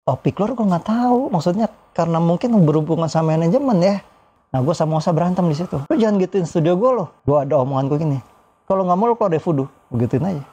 Opi keluar gue nggak tahu, maksudnya karena mungkin berhubungan sama manajemen ya. Nah gue sama Osa berantem di situ. Lu jangan gituin studio gue loh. Gue ada omongan gue gini. Kalau nggak mau lu keluar dari Voodoo, begituin aja.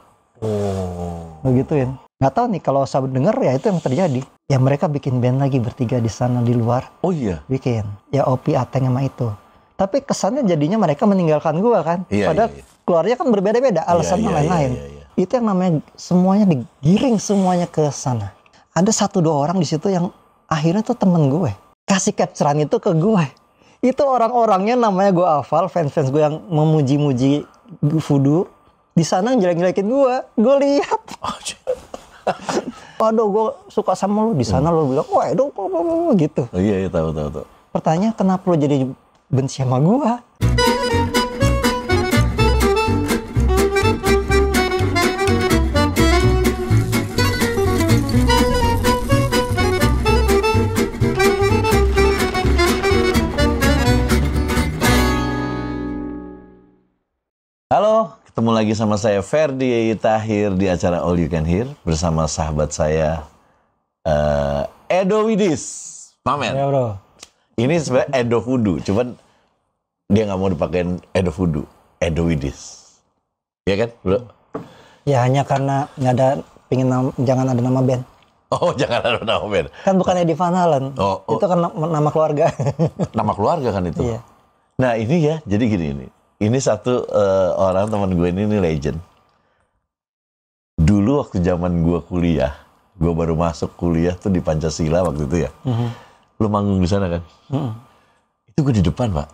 Begituin. Nggak tahu nih kalau Osa denger ya itu yang terjadi. Ya mereka bikin band lagi bertiga di sana di luar. Oh iya. Bikin. Ya Opi, Ateng sama itu. Tapi kesannya jadinya mereka meninggalkan gue kan. Padahal keluarnya kan berbeda-beda, alasan lain-lain. Itu yang namanya semuanya digiring semuanya ke sana. Ada 1-2 orang di situ yang akhirnya tuh temen gue. Kasih capturean itu ke gue. Itu orang-orangnya namanya gue hafal, fans-fans gue yang memuji-muji Voodoo. Di sana jelek-jelekin gue. Gue lihat. Waduh, gue suka sama lu. Di sana lu bilang, wah itu gitu. Oh iya, tahu. Pertanyaan kenapa lu jadi benci sama gue? Halo, ketemu lagi sama saya Ferdi Tahir di acara All You Can Hear bersama sahabat saya Edo Widis, Mamen. Ya bro. Ini sebenarnya Edo Voodoo, cuman dia nggak mau dipakein Edo Voodoo, Edo Widis. Iya kan, bro? Ya hanya karena nggak ada, jangan ada nama band. Oh, jangan ada nama band. Kan bukan Eddie Van Halen. Itu kan nama keluarga. Nama keluarga kan itu. Iya. Nah ini ya, jadi gini ini. Ini satu orang teman gue ini legend. Dulu waktu zaman gue kuliah, gue baru masuk kuliah tuh di Pancasila waktu itu ya. Lu manggung di sana kan? Itu gue di depan, Pak.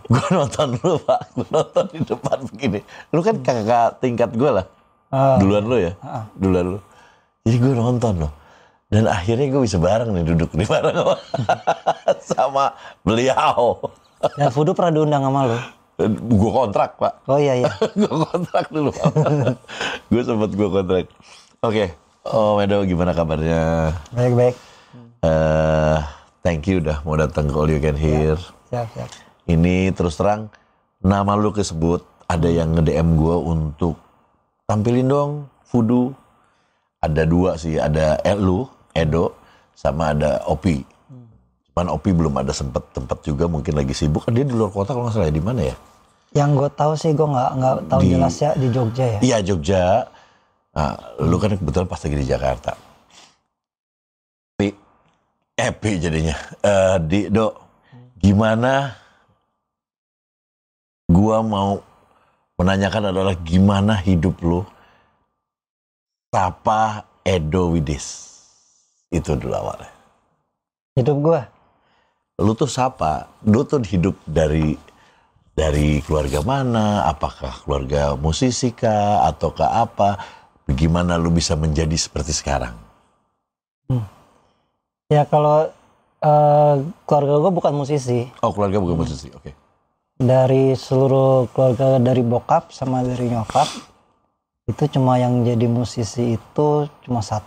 Gue nonton lu, Pak. Gue nonton di depan begini. Lu kan kakak tingkat gue lah. Duluan lu ya? Duluan lu. Jadi gue nonton loh. Dan akhirnya gue bisa bareng nih duduk di bareng sama beliau. Dan Voodoo pernah diundang sama lu? Gue kontrak, Pak. Oh iya. Gue kontrak dulu, Pak. Gue kontrak. Oke. Oh, Medo, gimana kabarnya? Baik-baik. Thank you udah mau datang ke All You Can Hear. Siap. Ini terus terang, nama lu kesebut. Ada yang nge-DM gue untuk tampilin dong Voodoo. Ada 2 sih, ada lu, Edo, sama ada Opi. Cuman Opi belum ada tempat juga, mungkin lagi sibuk. Dia di luar kota kalau nggak salah, di mana ya? Yang gue tahu sih, gue nggak tahu jelas ya, di Jogja ya. Iya, Jogja. Nah, lu kan kebetulan pas lagi di Jakarta. Epi jadinya. Dok, gimana? Gua mau menanyakan adalah gimana hidup lu? Sapa Edo Widis. Itu dulu awalnya. Hidup gue? Lu tuh siapa? Lu tuh hidup dari keluarga mana? Apakah keluarga musisi kah? Ataukah apa? Bagaimana lu bisa menjadi seperti sekarang? Ya kalau keluarga gue bukan musisi. Oh, keluarga bukan musisi, oke. Dari seluruh keluarga, dari bokap sama dari nyokap, itu cuma yang jadi musisi itu cuma 1.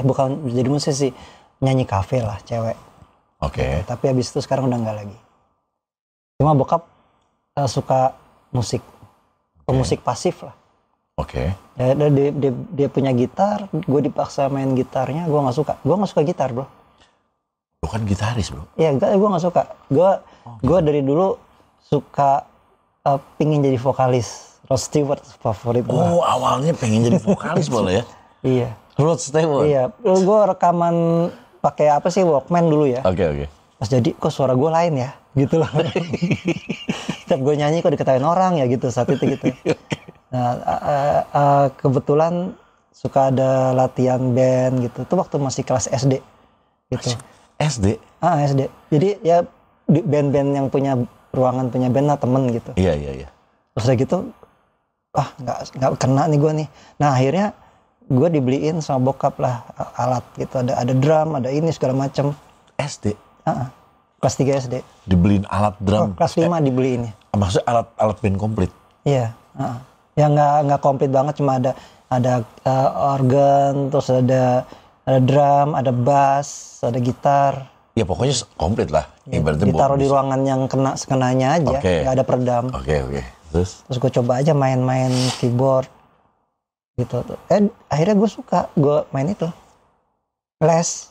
Bukan jadi musisi, nyanyi kafe lah, cewek. Oke. Tapi habis itu sekarang udah nggak lagi. Cuma bokap suka musik, musik pasif lah. Oke. Ya, dia punya gitar, gue dipaksa main gitarnya, gue nggak suka. Gue nggak suka gitar, bro. Lu kan gitaris, bro. Iya, gue nggak suka. Gue dari dulu suka pingin jadi vokalis. Rod Stewart favorit gue. Oh, awalnya pengen jadi vokalis boleh ya? Iya. Rod Stewart. Iya. Gue rekaman pakai apa sih, Walkman dulu ya. Oke. Pas jadi kok suara gue lain ya, gitu loh. Setiap gue nyanyi kok diketawain orang ya gitu saat itu gitu. Nah, kebetulan suka ada latihan band gitu. Itu waktu masih kelas SD gitu. SD? SD. Jadi ya band-band yang punya ruangan punya band lah, temen gitu. Iya. Terus udah gitu, nggak kena nih gue nih. Nah akhirnya gue dibeliin sama bokap lah alat gitu. Ada drum, ada ini segala macem. SD? Kelas 3 SD. Dibeliin alat drum? Kelas 5 dibeliin ya. Maksudnya alat band komplit? Iya. Ya nggak komplit banget, cuma ada organ, terus ada drum, ada bass, ada gitar. Ya pokoknya komplit lah. Ya, ditaruh di ruangan yang sekenanya aja, nggak ada peredam. Oke. Terus gue coba aja main keyboard gitu. Akhirnya gue suka, gue main itu. Les.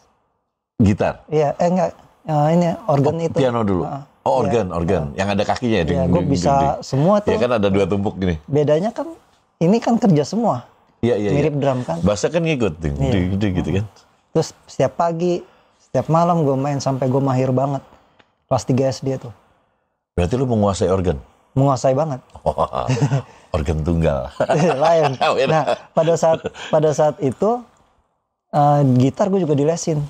Gitar? Iya, enggak. Ini organ itu. Piano dulu? Organ. Yang ada kakinya ya? Iya, gue bisa semua tuh. Ya kan ada 2 tumpuk gini. Bedanya kan, ini kan kerja semua. Iya. Mirip drum kan. Bassnya kan ngikut, gitu kan. Terus setiap pagi, setiap malam gue main sampai gue mahir banget. Kelas 3 SD tuh. Berarti lu menguasai organ? Menguasai banget. Organ tunggal. Lain. Nah, pada saat itu gitar gue juga dilesin.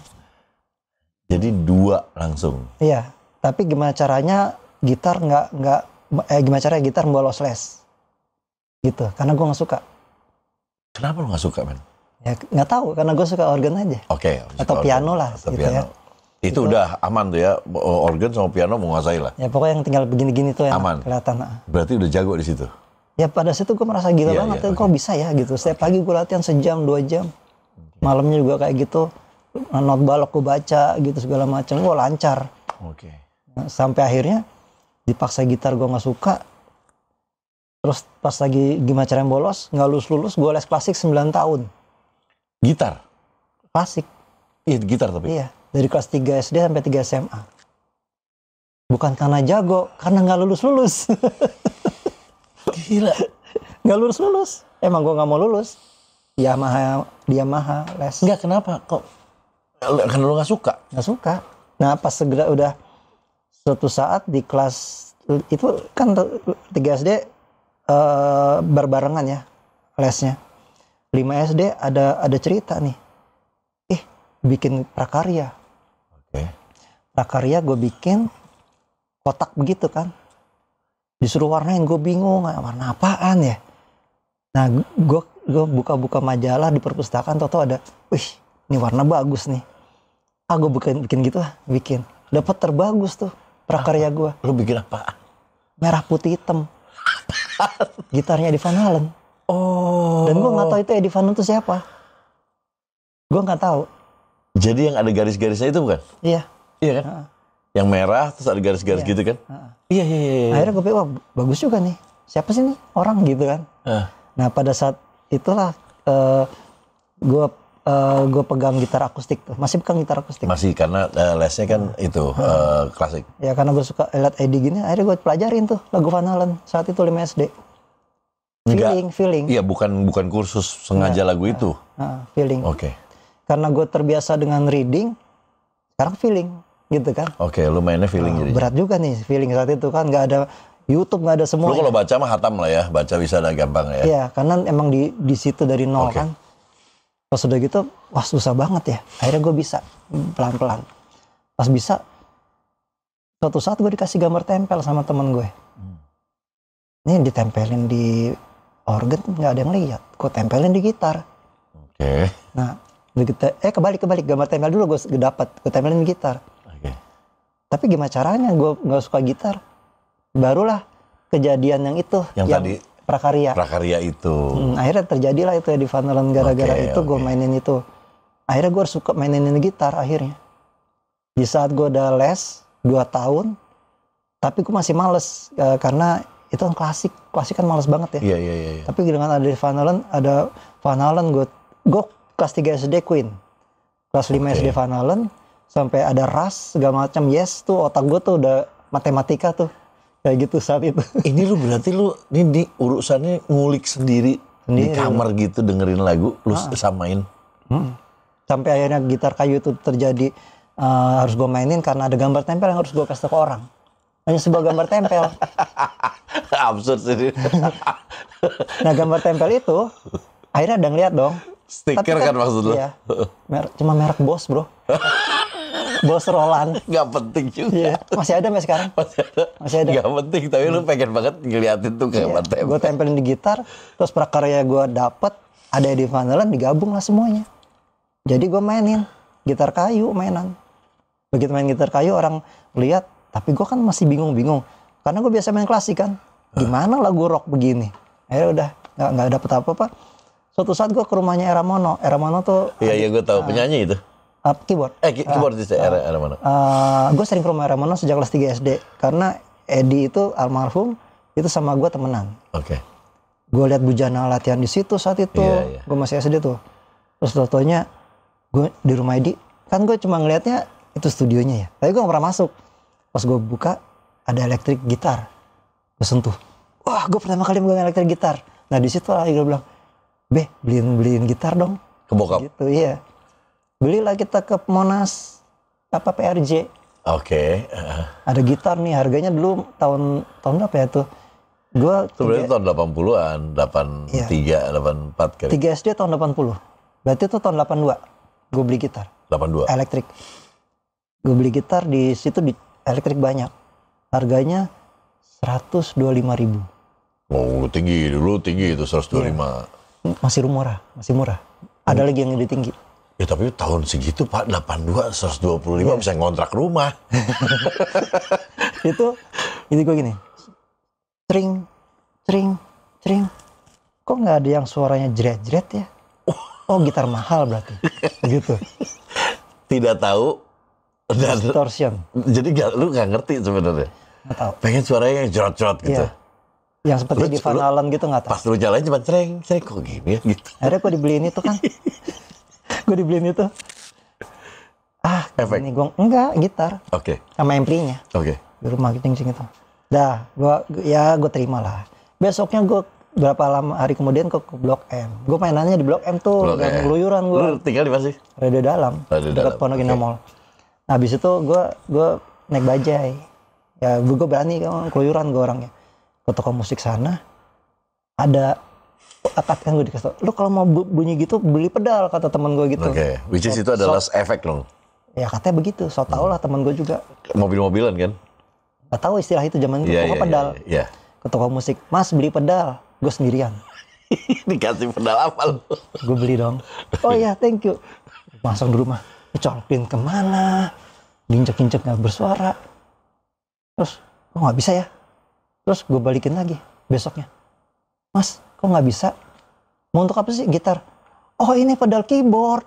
Jadi 2 langsung. Iya, tapi gimana caranya gitar gimana caranya gitar bolos les? Gitu, karena gue nggak suka. Kenapa lu nggak suka, men? Ya nggak tahu, karena gue suka organ aja. Oke. Atau piano lah, atau gitu piano. ya. Itu udah aman tuh ya, organ sama piano menguasai lah. Ya pokoknya yang tinggal begini-gini tuh yang aman. Kelihatan. Berarti udah jago di situ. Ya pada situ gue merasa gila banget, kok bisa ya gitu. Setiap pagi gue latihan sejam 2 jam, malamnya juga kayak gitu. Not balok gue baca gitu segala macam, gue lancar. Oke. Nah, sampai akhirnya dipaksa gitar gue nggak suka. Terus pas lagi gimana caranya bolos, nggak lulus, gue les klasik 9 tahun. Gitar? Klasik. Iya, gitar tapi? Iya, dari kelas 3 SD sampai 3 SMA. Bukan karena jago, karena nggak lulus. Gila. Nggak lulus. Emang gue nggak mau lulus. Yamaha les. Enggak, kenapa? Kok? Karena lu nggak suka? Nggak suka. Nah pas segera udah suatu saat di kelas, itu kan 3 SD berbarengan ya lesnya. 5 SD ada cerita nih. Bikin prakarya. Oke. Prakarya gue bikin kotak begitu kan. Disuruh warnain, gue bingung warna apaan ya. Nah gue buka-buka majalah di perpustakaan, tau ada, ini warna bagus nih. Gue bikin gitu lah, bikin. Dapat terbagus tuh prakarya gue. Lu bikin apa? Merah putih hitam. Gitarnya Eddie Van Halen. Oh. Dan gue nggak tahu itu Eddie Van Halen itu siapa. Gue nggak tahu. Jadi yang ada garis-garisnya itu bukan? Iya. Iya kan? Yang merah terus ada garis-garis gitu kan? Iya. Akhirnya gue pikir, wah bagus juga nih. Siapa sih nih orang gitu kan? Nah pada saat itulah gue pegang gitar akustik tuh. Masih pegang gitar akustik. Masih, karena lesnya kan itu klasik. Ya karena gue suka lihat Eddie gini, akhirnya gue pelajarin tuh lagu Van Halen saat itu 5 SD. Feeling. Iya, bukan kursus sengaja lagu itu. Feeling. Oke. Karena gue terbiasa dengan reading, sekarang feeling gitu kan. Oke, lu mainnya feeling jadi. Berat juga nih feeling saat itu kan, nggak ada YouTube, nggak ada semua. Lu kalau baca mah hatam lah ya, baca bisa ada gampang ya. Iya, karena emang di situ dari nol kan. Pas udah gitu, wah susah banget ya. Akhirnya gue bisa pelan-pelan. Pas bisa, suatu saat gue dikasih gambar tempel sama temen gue. Ini ditempelin di organ, nggak ada yang lihat. Gue tempelin di gitar. Oke. Nah, kebalik gambar tempel dulu gue dapat. Gue tempelin di gitar. Oke. Tapi gimana caranya? Gue nggak suka gitar. Barulah kejadian yang itu. Yang tadi. Prakarya itu. Akhirnya terjadilah itu ya di Van Halen, gara-gara itu gue mainin itu. Akhirnya gue suka mainin gitar akhirnya. Di saat gue udah les 2 tahun, tapi gue masih males karena itu kan klasik kan males banget ya. Iya. Tapi dengan ada Van Halen, gue kelas 3 SD Queen, kelas 5 SD Van Halen, sampai ada Ras segala macam. Yes tuh otak gue tuh udah matematika tuh. Kayak gitu saat itu. Ini berarti ini urusannya ngulik sendiri di kamar gitu, dengerin lagu, lu samain. Sampai akhirnya gitar kayu itu terjadi, harus gue mainin karena ada gambar tempel yang harus gue kasih ke orang. Hanya sebuah gambar tempel. Absurd sih. Nah gambar tempel itu, akhirnya ada ngeliat dong. Stiker kan maksud lu? Iya. Cuma merek Bos bro. Bos Roland. Gak penting juga. Iya. Masih ada sampai sekarang. Masih ada. Gak penting, tapi lu pengen banget ngeliatin tuh gambar tempel. Gue tempelin di gitar, terus prakarya gue dapet, ada Eddie Van Halen, digabung lah semuanya. Jadi gue mainin gitar kayu mainan. Begitu main gitar kayu orang lihat, tapi gue kan masih bingung-bingung. Karena gue biasa main klasik kan. Gimana lagu rock begini? Akhirnya udah nggak dapet apa-apa. Suatu saat gue ke rumahnya Era Mono. Era Mono tuh. Iya gue tahu penyanyi itu. Keyboard. Keyboardis Era Mono. Gue sering ke rumah Era Mono sejak kelas 3 SD. Karena Eddie itu almarhum, itu sama gue temenan. Oke. Gue lihat Bujana latihan di situ saat itu. Gue masih SD tuh. Terus fotonya Gue di rumah Edi, kan gue cuma ngelihatnya itu studionya ya. Tapi gue gak pernah masuk. Pas gue buka, ada elektrik gitar. Gue sentuh. Wah, gue pertama kali megang elektrik gitar. Nah di situ lagi gue bilang, Be, beliin gitar dong. Ke bokap? Gitu, iya. Belilah kita ke Monas, PRJ. Oke. Ada gitar nih, harganya dulu tahun berapa ya tuh? Gue sebenarnya tahun 80-an, 83, iya. 84 kali. 3 SD tahun 80. Berarti itu tahun 82. Gue beli gitar. 82. Elektrik. Gue beli gitar di situ di elektrik banyak. Harganya 125.000. Oh, tinggi itu 125. Iya. Masih murah. Ada lagi yang lebih tinggi. Ya tapi tahun segitu Pak, 82, 125 bisa ngontrak rumah. Itu gue gini. Cring. Kok nggak ada yang suaranya jret-jret ya? Oh, gitar mahal berarti. Gitu. Tidak tahu dan distortion. Jadi lu nggak ngerti sebenarnya. Nggak tahu. Pengen suaranya yang jorot-jorot gitu. Iya. Yang seperti di Van Halen gitu nggak tahu. Pas lu jalan cuma ceng kok gini ya gitu. Akhirnya gue dibeliin itu kan. Efek. Ini gue enggak gitar. Oke. Sama ampli-nya. Oke. Di rumah gitu itu. Dah, gue terima lah. Besoknya gue hari kemudian ke Blok M. Gue mainannya di Blok M tuh, dan keluyuran gue. Lu tinggal di mana sih? Radio Dalam. Dekat Pondok Indah Mall. Nah, habis itu gue naik bajai. Ya, gue berani keluyuran gue orangnya. Ke toko musik sana, ada akad kan gue dikasih tau, lu kalau mau bunyi gitu beli pedal, kata teman gue gitu. Oke, which is itu adalah efek dong. Ya katanya begitu, so tau lah teman gue juga. Mobil-mobilan kan? Gak tahu istilah itu zaman itu, pokoknya pedal. Iya. Ke toko musik, Mas beli pedal, gue sendirian. Dikasih pedal apa lu? Gue beli dong. Oh iya, thank you. Masang di rumah, colokin kemana, diinjek-injek gak bersuara. Terus, kok gak bisa ya? Terus gue balikin lagi besoknya. Mas, kok nggak bisa? Mau untuk apa sih gitar? Oh, ini pedal keyboard.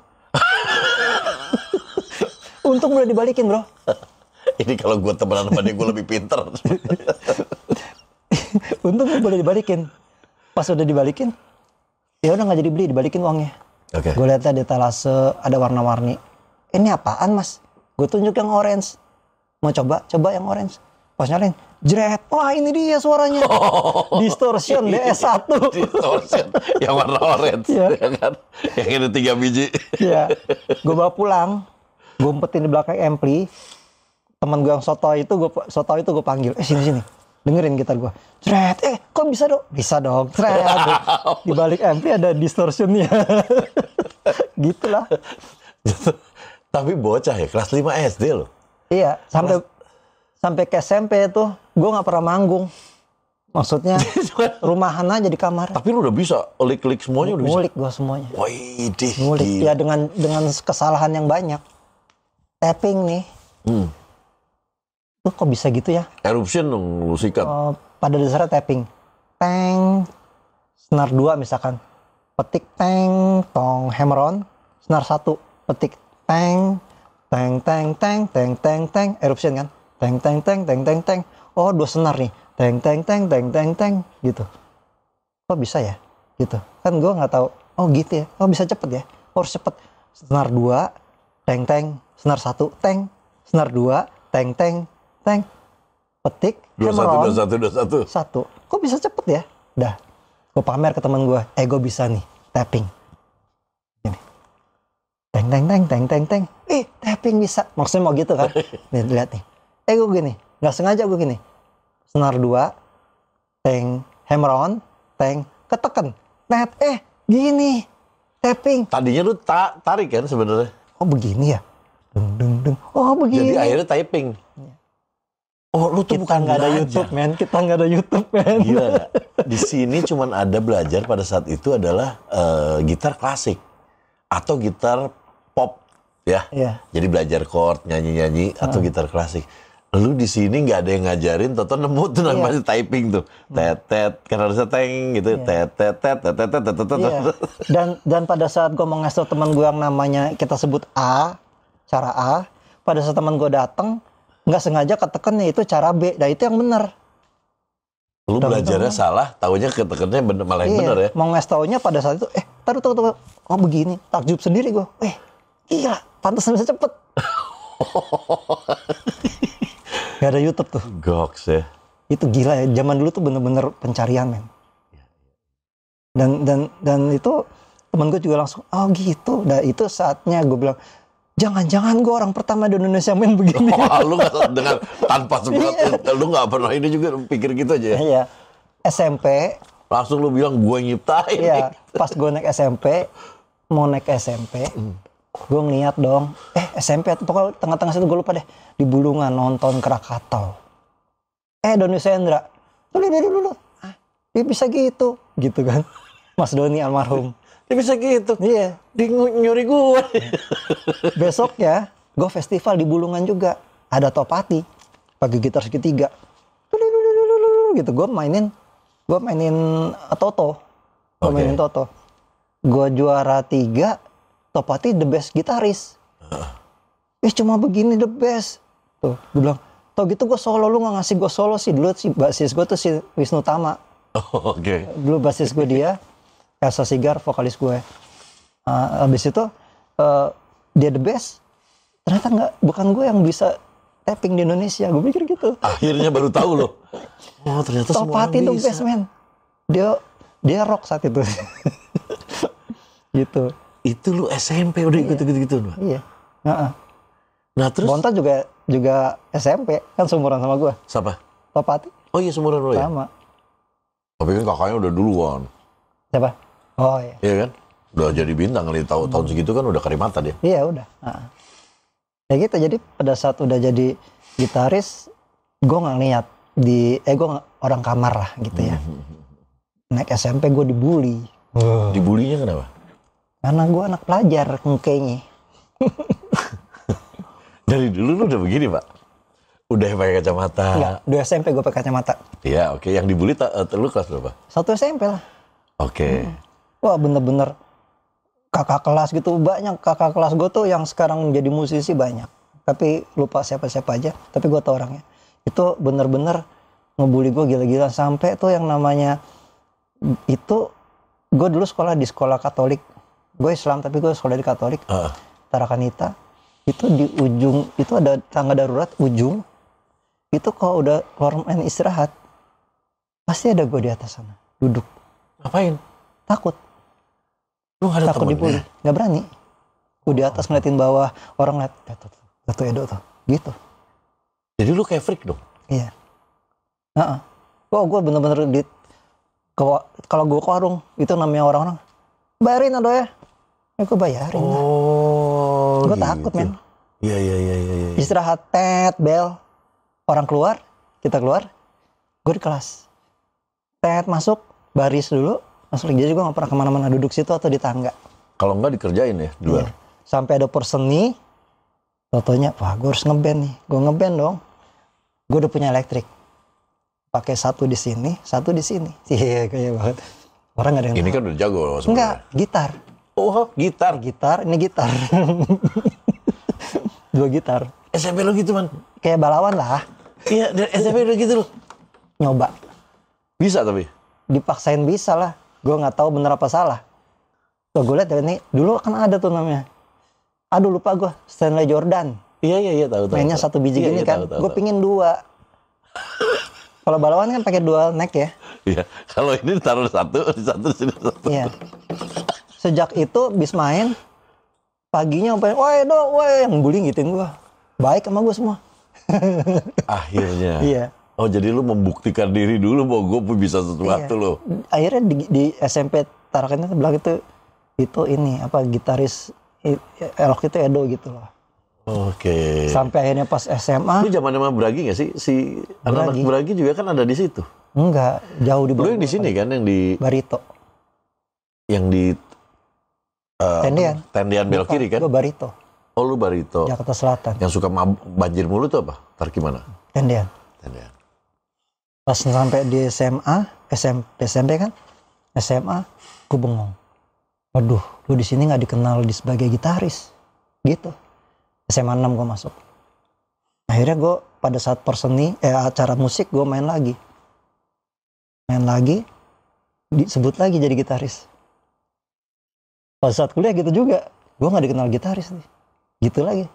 Untung udah dibalikin, bro. Ini kalau gue temenan sama dia, gue lebih pinter. Untung boleh dibalikin. Pas udah dibalikin, ya udah nggak jadi beli, dibalikin uangnya. Oke. Gue lihatnya di etalase ada warna-warni. Ini apaan, Mas? Gue tunjuk yang orange. Mau coba yang orange. Pas nyalain, jret. Wah, ini dia suaranya. Distortion DS1. Distortion yang warna orange, ya kan? Yang ini 3 biji. Iya. Gue bawa pulang, gue umpetin di belakang ampli. Teman gue yang soto itu gue panggil. Sini. Dengerin gitar gue. Jret. Kok bisa dong? Bisa dong. Jret. Di balik ampli ada distortionnya. Gitulah. Tapi bocah ya, kelas 5 SD loh. Iya, sampai ke SMP tuh, gue nggak pernah manggung. Maksudnya rumahan aja di kamar. Tapi lu udah bisa, lik semuanya udah bisa. Ngulik gue semuanya. Widih. Ngulik ya dengan kesalahan yang banyak. Tapping nih. Lu kok bisa gitu ya? Eruption dong, lu sikat. Pada dasarnya tapping. Teng, senar 2 misalkan. Petik teng, tong, hammer on. Senar 1, petik teng, eruption kan. Teng. Oh, 2 senar nih. Teng. Gitu. Kok bisa ya? Gitu. Kan gue nggak tahu. Oh gitu ya. Oh bisa cepet ya. Harus cepet. Senar 2, teng. Senar 1, teng. Senar 2, teng. Petik. 21. 1. Kok bisa cepet ya? Dah. Gue pamer ke teman gue. Gue bisa nih. Tapping. Gini. Teng. Tapping bisa. Maksudnya mau gitu kan? Nih, lihat nih. Gue gini, nggak sengaja gue gini. Senar 2, teng, hammer on, teng, keteken. Net, gini, tapping. Tadinya lu tarik kan sebenarnya. Oh begini ya? Deng. Oh begini. Jadi akhirnya typing. Oh lu tuh kita nggak ada YouTube, men. Kita nggak ada YouTube, men. Gila gak? Di sini cuman ada belajar pada saat itu adalah gitar klasik atau gitar pop, ya. Iya. Jadi belajar chord, nyanyi atau gitar klasik. Lu di sini nggak ada yang ngajarin, toto nemu tuh namanya typing tuh, tet, kan harusnya teng gitu, tet. Dan pada saat gue mau ngasih tau teman gue yang namanya kita sebut cara A, pada saat teman gue datang nggak sengaja ketekennya itu cara B, nah itu yang benar. Lu belajarnya salah, taunya ketekennya malah yang benar ya. Mau ngasih taunya pada saat itu, taruh, oh begini, takjub sendiri gue, Gila, pantesan bisa cepet. Gak ada YouTube tuh. Goks ya. Itu gila ya, zaman dulu tuh bener-bener pencarian men. Dan itu temen gue juga langsung, oh gitu. Dan itu saatnya gue bilang, jangan-jangan gue orang pertama di Indonesia main begini. Lu gak dengan tanpa sebut, lu gak pernah ini juga pikir gitu aja ya? Iya, SMP. Langsung lu bilang gue nyiptain. Iya, pas gue naik SMP, mau naik SMP, gue ngeliat dong, SMP atau pokoknya tengah-tengah situ gue lupa deh, di Bulungan nonton Krakatau. Doni Sendra, dulu, dia bisa gitu kan, Mas Doni almarhum. Dia bisa gitu? Iya. Dia nyuri gue. Besoknya, gue festival di Bulungan juga, ada Topati, pakai gitar segitiga, gitu, gue mainin Toto, gue juara 3, Topati the best gitaris. Cuma begini the best. Tuh, gue bilang, tau gitu gue solo, lu gak ngasih gue solo sih. Dulu si basis gue tuh si Wisnu Tama. Oke. Dulu basis gue dia, Elsa Sigar, vokalis gue. Abis itu, dia the best. Ternyata bukan gue yang bisa tapping di Indonesia. Gue pikir gitu. Akhirnya baru tahu loh. Oh ternyata semua orang bisa. Topati tuh best man. Dia rock saat itu. Gitu. Itu lu SMP udah ikut gitu. Iya. Nah terus Bonta juga SMP kan seumuran sama gue. Siapa? Topati. Oh iya seumuran lu ya? Sama. Tapi kan kakaknya udah duluan. Siapa? Oh iya. Iya kan? Udah jadi bintang kali tahun segitu kan udah karimata dia. Iya udah. Ya gitu, jadi pada saat udah jadi gitaris, gue nggak ngeliat gue orang kamar lah gitu ya. Naik SMP gue dibully. Dibulinya kenapa? Karena gue anak pelajar kayaknya. Dari dulu lu udah begini pak? Udah pakai kacamata? Enggak, udah SMP gue pakai kacamata. Iya oke. Yang dibully lu kelas berapa? 1 SMP lah. Oke. Wah bener-bener kakak kelas gitu, banyak kakak kelas gue tuh yang sekarang jadi musisi banyak. Tapi lupa siapa-siapa aja, tapi gue tau orangnya. Itu bener-bener ngebully gue gila-gila. Sampai tuh yang namanya, itu gue dulu sekolah di sekolah Katolik. Gue Islam tapi gue sekolah di Katolik. Tarakanita. Itu di ujung, itu ada tangga darurat ujung. Itu kalau udah keluar main istirahat, pasti ada gue di atas sana, duduk. Ngapain? Takut. Lu gak ada takut dibully, nggak berani. Gue di atas ngeliatin bawah, orang ngeliat, tuh Edo tuh, gitu. Jadi lu kayak freak dong? Iya. Wah gue bener-bener kalau gue ke warung, itu namanya orang-orang, bayarin Ado ya. Ya gue bayarin. Oh gue gitu. takut men. Iya. Istirahat, bel. Orang keluar, kita keluar, gue di kelas. Masuk, baris dulu. Masuk lagi, jadi gue gak pernah kemana-mana, duduk situ atau di tangga. Kalau enggak dikerjain ya di luar? Iya. Sampai ada perseni, fotonya, wah gue harus ngeband nih. Gue ngeband dong. Gue udah punya elektrik. Pakai satu di sini, satu di sini. Iya, kayak banget. Orang gak ada yang ini tahu. Kan udah jago loh sebenarnya. Enggak, gitar. Oh, gitar. Ini gitar. 2 gitar. SMP lo gitu man? Kayak balawan lah. Iya, dari SMP udah gitu loh. Nyoba. Bisa tapi? Dipaksain bisa lah. Gue nggak tahu bener apa salah. Tuh gue liat ini dulu kan ada tuh namanya. Aduh lupa gue, Stanley Jordan. Iya tahu. Mainnya tahu. 1 biji gini kan. Gue pingin 2. Kalau balawan kan pakai dual neck ya. Iya. Kalau ini taruh satu di sini satu. Iya. Sejak itu bis main paginya yang bullying gituin gue. Baik sama gue semua. Akhirnya. Iya. Oh jadi lu membuktikan diri dulu bahwa gue bisa sesuatu lo. Akhirnya di SMP Tarakanita bilang itu ini apa gitaris elok itu Edo gitu loh. Oke. Sampai akhirnya pas SMA. Lu zaman Bragi nggak sih? Si anak-anak Bragi juga kan ada di situ. Enggak, jauh di bawah. Lu yang di sini kan yang di Barito. Yang di Tendian belok kiri kan? Gue Barito. Oh lu Barito. Jakarta Selatan. Yang suka banjir mulu tuh apa? Ntar gimana? Tendian. Pas sampai di SMP kan, SMA, gue bengong. Waduh, gue di sini nggak dikenal sebagai gitaris, gitu. SMA 6 gue masuk. Akhirnya gue pada saat acara musik gue main lagi, disebut lagi jadi gitaris. Pada saat kuliah gitu juga, gue nggak dikenal gitaris nih. Gitu lagi.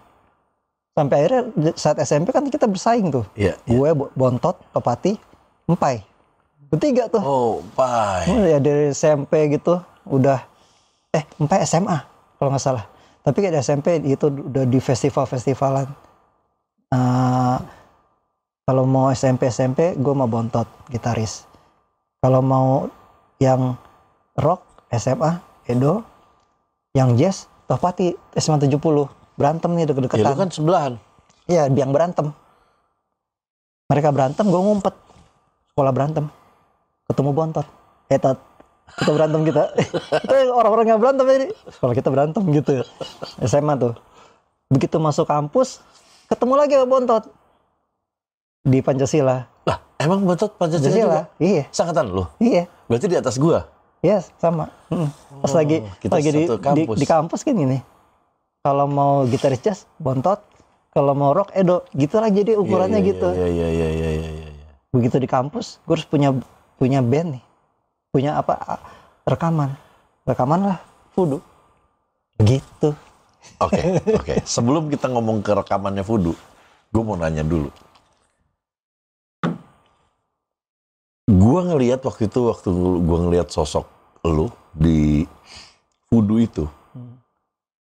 Sampai akhirnya saat SMP kan kita bersaing tuh. Gue, Bontot, Topati, Empai. Bertiga tuh. Oh, Empai. Ya dari SMP gitu udah Empai SMA kalau nggak salah. Tapi kayak di SMP itu udah di festival-festivalan. Kalau mau SMP gue mau Bontot, gitaris. Kalau mau yang rock SMA, Edo. Yang jazz, Topati, SMA 70. Berantem nih deket-deketan. Ya lu kan sebelahan. Iya, biang berantem. Mereka berantem, gue ngumpet. Sekolah berantem. Ketemu Bontot. Kita berantem kita. Kita orang-orang yang berantem ini. Sekolah kita berantem gitu. SMA tuh. Begitu masuk kampus, ketemu lagi sama Bontot. Di Pancasila. Lah, emang Bontot Pancasila juga? Iya. Sangkatan lu? Iya. Berarti di atas gua? Iya, sama. Pas lagi di kampus kan gini. Kalau mau gitaris jazz, Bontot. Kalau mau rock, Edo. Gitu lah jadi ukurannya gitu. Iya. Begitu di kampus, gue harus punya band nih. Punya apa? Rekaman lah. Voodoo. Begitu. Oke. Sebelum kita ngomong ke rekamannya Voodoo, gue mau nanya dulu. Gue ngelihat waktu gue ngelihat sosok lu di Voodoo itu,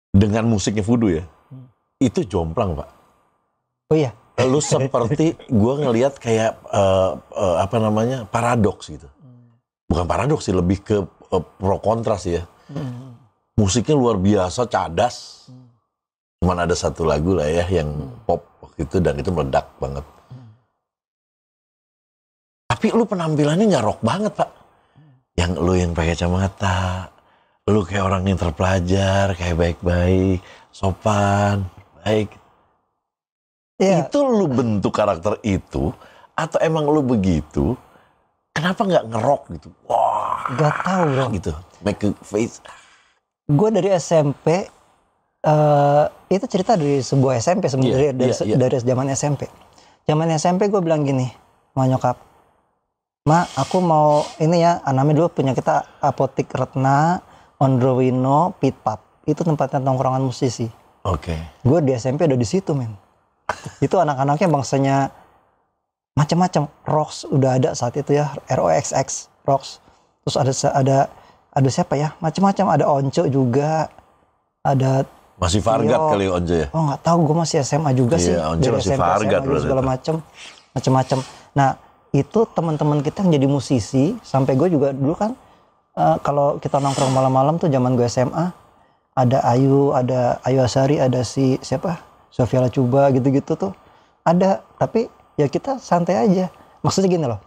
dengan musiknya Voodoo ya, itu jomplang, Pak. Oh iya. Lu seperti gue ngelihat kayak paradoks gitu. Bukan paradoks sih, lebih ke pro kontra sih ya. Musiknya luar biasa, cadas. Cuman ada satu lagu lah ya yang pop waktu itu dan itu meledak banget. Tapi lu penampilannya nggak rock banget, Pak. Yang lu yang pakai kacamata, lu kayak orang yang terpelajar, kayak baik-baik, sopan, baik. Yeah. Itu lu bentuk karakter itu atau emang lu begitu? Kenapa nggak ngerok gitu? Wah, nggak tahu bro. Gitu, make a face. Gue dari SMP, itu cerita dari sebuah SMP sebenarnya dari zaman SMP. Zaman SMP gue bilang gini, sama nyokap, Ma, aku mau ini ya, namanya dulu punya kita Apotik Retna, Ondrowino, Pitpap. Itu tempatnya tongkrongan musisi. Oke. Gue di SMP udah di situ, men. Itu anak-anaknya bangsanya macam-macam. Rocks udah ada saat itu ya, ROXX, Rocks. Terus ada siapa ya? Macam-macam, ada Onco juga. Ada masih Fargat kali Onco ya? Oh, nggak tahu, gue masih SMA juga sih. Onco dari masih SMP, Fargat SMA segala macam. Nah, itu teman-teman kita yang jadi musisi, sampai gue juga dulu kan kalau kita nongkrong malam-malam tuh zaman gue SMA, ada Ayu Asari, ada si siapa? Sofia Lacuba gitu-gitu tuh. Ada, tapi ya kita santai aja. Maksudnya gini loh.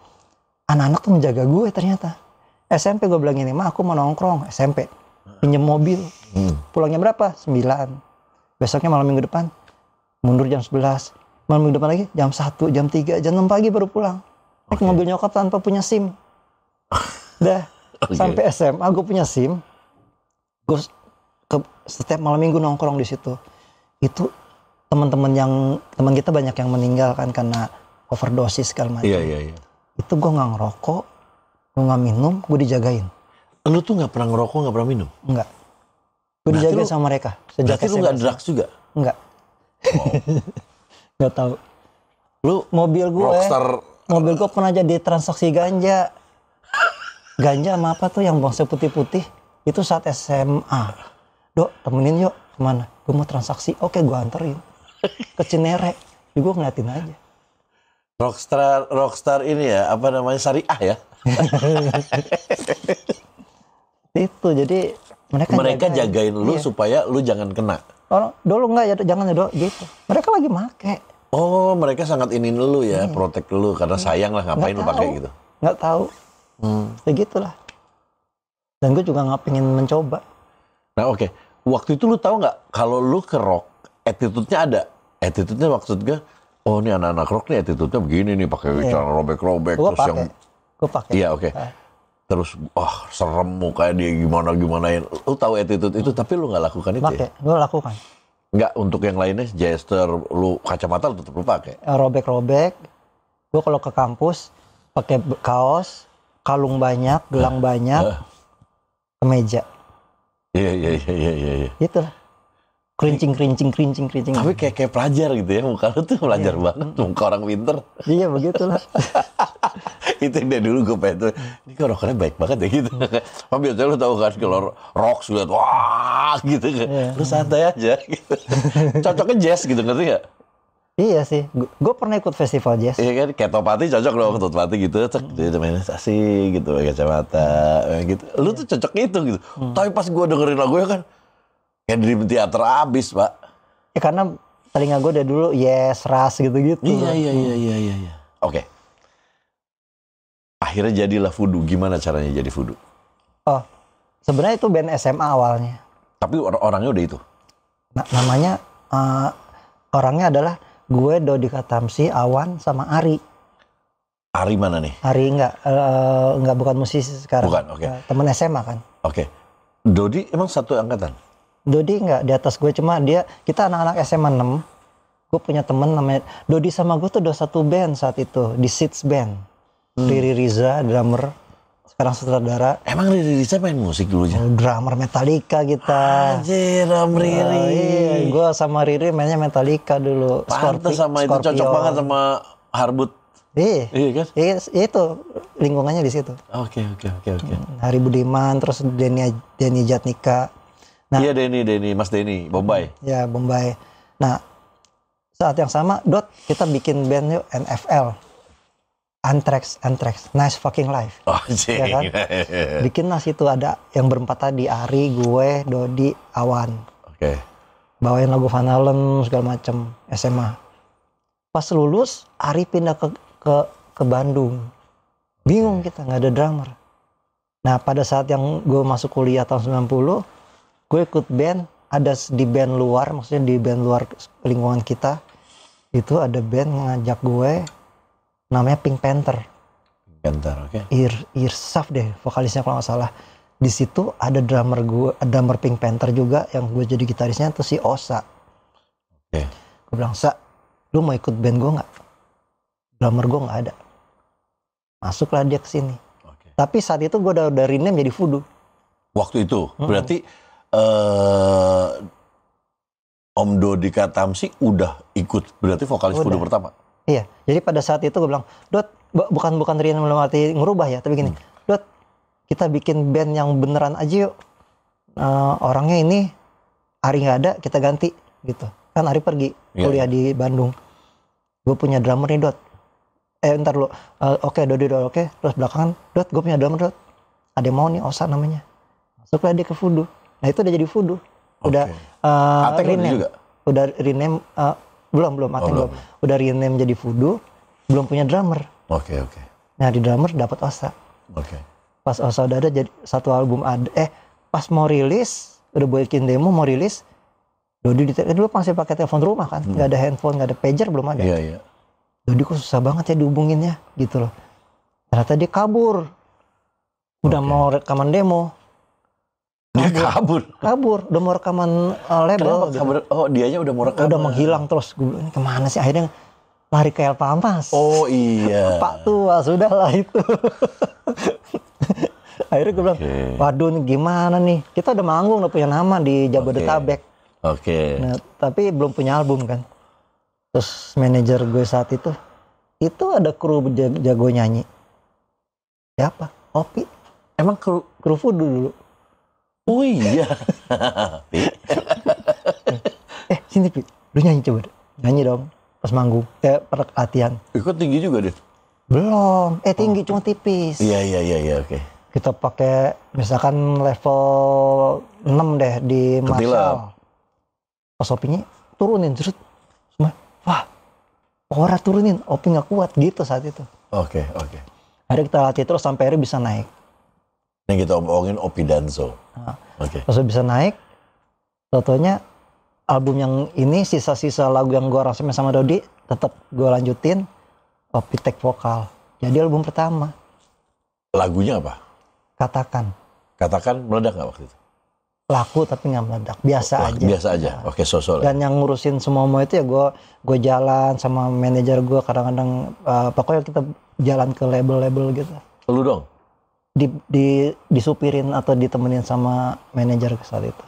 Anak-anak tuh menjaga gue ternyata. SMP gue bilang gini, Ma, aku mau nongkrong SMP. Pinjem mobil. Pulangnya berapa? 9. Besoknya malam minggu depan mundur jam 11. Malam minggu depan lagi jam 1, jam 3, jam 6 pagi baru pulang. Naik mobil nyokap tanpa punya SIM. Dah. Sampai SMA gue punya SIM. Gue setiap malam minggu nongkrong di situ. Itu teman kita banyak yang meninggal kan karena overdosis segala macam. Iya. Itu gue nggak ngerokok, gue nggak minum, gue dijagain. Lu tuh nggak pernah ngerokok, nggak pernah minum? Enggak. Gue dijaga sama mereka. Berarti lu nggak drugs juga? Enggak. Nggak tahu. Lu mobil gue pernah jadi transaksi ganja. Ganja sama apa tuh yang bangsa putih-putih? Itu saat SMA. Dok, temenin yuk. Kemana? Gue mau transaksi. Oke, gue anterin ke Cinere. Gue ngeliatin aja. Rockstar ini ya, apa namanya, syariah ya? Itu, jadi mereka jagain lu supaya lu jangan kena. Oh, dulu enggak ya, jangan ya, Dok, gitu. Mereka lagi make. Oh, mereka sangat ini lu ya, protect lu karena sayang lah, ngapain lu pakai gitu. Nggak tahu. Ya gitulah. Dan gue juga nggak pengen mencoba. Nah, oke. Waktu itu lu tahu nggak kalau lu ke rock, attitude-nya ada. Attitude-nya maksud gue, oh ini anak-anak rock nih attitude-nya begini nih, pakai cara robek-robek terus yang gue pakai. Iya, oke. Terus serem mukanya dia gimanain. Lu tahu attitude itu tapi lu nggak lakukan itu. Pakai, gue lakukan. Nggak, untuk yang lainnya gesture, lu kacamata lu tetap lu pakai. Robek-robek. Gue kalau ke kampus pakai kaos, kalung banyak, gelang banyak, kemeja. Iya. Itulah. Kerincing. Tapi kayak pelajar gitu ya, muka lu tuh pelajar banget, muka orang pinter. Iya begitulah. Itu yang dari dulu gue pengen tuh, ini kan rockernya baik banget ya gitu. Tapi biasanya lu tau kan, kalau rock sulit, wah gitu kan. Lu santai aja gitu. Cocoknya jazz gitu, ngerti gak? Iya sih, gue pernah ikut festival jazz. Iya kan, kayak Topati cocok loh, Topati gitu, dia main asik gitu, pakai kacamata, gitu. Lu tuh cocok itu gitu. Tapi pas gue dengerin lagunya kan, kayak Dream Theater abis, Pak. Ya karena telinga gue dari dulu Yes, Ras gitu-gitu. Iya. Oke. Akhirnya jadilah Voodoo. Gimana caranya jadi Voodoo? Oh, sebenarnya itu band SMA awalnya. Tapi orangnya udah itu? Namanya, orangnya adalah gue, Dodi Katamsi, Awan, sama Ari. Ari mana nih? Ari enggak, bukan musisi sekarang. Bukan, oke. Temen SMA kan. Oke. Dodi emang satu angkatan? Dodi enggak, di atas gue, cuma kita anak-anak SMA 6. Gue punya temen namanya, Dodi sama gue tuh udah satu band saat itu, di Seeds Band. Riri Riza, drummer, sekarang sutradara. Emang Riri Riza main musik dulunya? Drummer Metallica kita. Anjir, Riri. Iya, gue sama Riri mainnya Metallica dulu. Pantes sama itu cocok banget sama Harbut. Iya kan? Iya, itu lingkungannya di situ. Oke. Hari Budiman, terus Denny Jatnika. Nah, iya Mas Denny, Bombay. Ya Bombay. Nah, saat yang sama, kita bikin band yuk, NFL. Anthrax, Nice Fucking Life. Oh, ya kan? Bikinlah situ ada yang berempat tadi, Ari, gue, Dodi, Awan. Oke. Bawain lagu Van Halen segala macem, SMA. Pas lulus, Ari pindah ke Bandung. Bingung kita, nggak ada drummer. Nah, pada saat yang gue masuk kuliah tahun 90, gue ikut band, ada di band luar, maksudnya di band luar lingkungan kita. Itu ada band ngajak gue, namanya Pink Panther. Oke. Irsaf deh, vokalisnya kalau nggak salah. Di situ ada drummer Pink Panther juga yang gue jadi gitarisnya tuh si Osa. Oke. Gue bilang, Sa, lu mau ikut band gue nggak? Drummer gue nggak ada. Masuklah dia ke sini. Oke. Tapi saat itu gue udah rename jadi Voodoo. Waktu itu, berarti Om Dodi Katamsi udah ikut, berarti vokalis Voodoo pertama? Iya, jadi pada saat itu gue bilang, Dot, bukan rename dalam arti ngerubah ya, tapi gini, Dot, kita bikin band yang beneran aja yuk. Orangnya ini, Ari nggak ada, kita ganti gitu. Kan Ari pergi kuliah di Bandung. Gue punya drummer nih, Dot. Ntar lu, oke, Dodi, oke. Terus belakangan, Dot, gue punya drummer, Dot. Ada yang mau nih, Osa namanya. Masuklah dia ke Voodoo. Nah itu udah jadi Voodoo. Udah rename juga? Udah rename, belum. Udah rename jadi Voodoo, belum punya drummer. Oke. Nah di drummer dapat Osa. Oke. Pas Osa udah ada, jadi satu album ada. Pas mau rilis, udah bikin demo mau rilis, Dodi dulu masih pakai telepon rumah kan, nggak ada handphone, nggak ada pager, belum ada. Iya. Dodi kok susah banget ya dihubunginnya, gitu loh. Ternyata dia kabur. Udah mau rekaman demo. Dia kabur. Udah mau rekaman label. Gitu. Oh, dianya udah mau rekaman. Udah menghilang terus. Gue bilang, ini kemana sih? Akhirnya lari ke El Palmas. Oh iya. Pak tua, sudahlah itu. Akhirnya gue bilang, waduh nih gimana nih? Kita udah manggung, udah punya nama di Jabodetabek. Oke. Nah, tapi belum punya album kan. Terus manajer gue saat itu ada kru jago nyanyi. Siapa? Opi. Emang kru Voodoo dulu. Oh iya. Sini Pi, lu nyanyi coba deh. Nyanyi dong pas manggung, per latihan. Ikut tinggi juga deh? Belum, tinggi cuma tipis. Iya, oke. Kita pakai misalkan level 6 deh di Marshall. Pas Opinya turunin, terus semua, wah, Ora turunin, Opi nggak kuat gitu saat itu. Oke. Akhirnya kita latih terus sampai akhirnya bisa naik. Yang kita omongin Opi Danso. Oke. Pas bisa naik, totonya album yang ini sisa-sisa lagu yang gue aransemen sama Dodi tetap gue lanjutin, Opi take vokal. Jadi album pertama. Lagunya apa? Katakan meledak nggak waktu itu? Laku tapi nggak meledak, biasa aja. Oke, sosok. Dan yang ngurusin semua itu ya gue jalan sama manajer gue kadang-kadang, pokoknya kita jalan ke label-label gitu. Lu dong? Disupirin atau ditemenin sama manajer saat itu.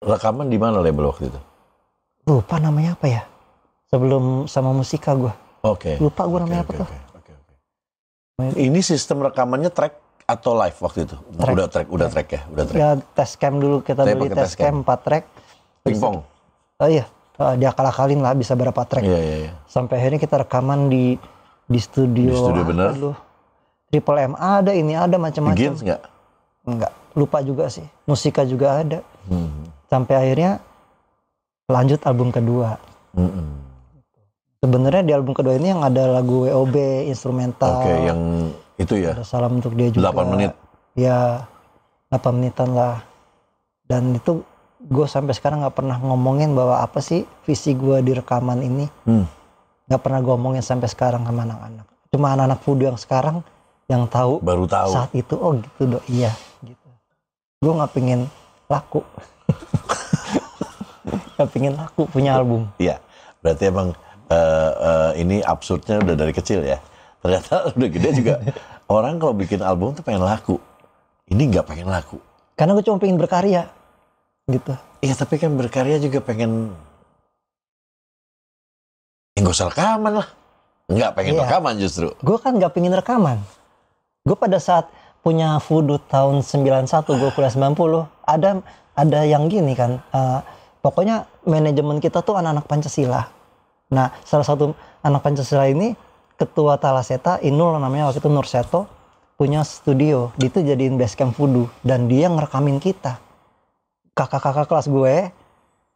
rekaman di mana label waktu itu? Lupa namanya apa ya. Sebelum sama Musika gue. Oke. Lupa gue namanya apa tuh. Oke. Ini sistem rekamannya track atau live waktu itu? Track. Udah track ya? Udah track. Ya test cam dulu, kita beli test cam 4 track. Pingpong? Oh iya, diakal-akalin lah bisa berapa track. Iya. Sampai akhirnya kita rekaman di studio. Di studio bener? Triple M ada, ini ada macam-macam. Begins nggak? Enggak, lupa juga sih. Musika juga ada. Sampai akhirnya lanjut album kedua. Sebenarnya di album kedua ini yang ada lagu WOB, instrumental. Oke, yang itu ya? Ada Salam Untuk Dia juga. 8 menit? Ya, 8 menitan lah. Dan itu gue sampai sekarang gak pernah ngomongin bahwa apa sih visi gue di rekaman ini. Gak pernah gue ngomongin sampai sekarang sama anak-anak. Cuma anak-anak Fudu yang sekarang yang tahu. Baru tahu. Saat itu, oh gitu dong, iya. Gitu. Gue gak pengen laku. Gak pengen laku punya album. Iya, berarti emang ini absurdnya udah dari kecil ya. Ternyata udah gede juga. Orang kalau bikin album tuh pengen laku. Ini nggak pengen laku. Karena gue cuma pengen berkarya. Gitu. Iya, tapi kan berkarya juga pengen... nggak usah rekaman lah. Nggak pengen rekaman justru. Gue kan nggak pengen rekaman. Gue pada saat punya Fudu tahun 91, gue kuliah 90, ada yang gini kan. Pokoknya manajemen kita tuh anak-anak Pancasila. Nah, salah satu anak Pancasila ini, ketua Talaseta, Inul namanya waktu itu, Nurseto, punya studio. Dia tuh jadiin basecamp Fudu. Dan dia ngerekamin kita. Kakak-kakak kelas gue,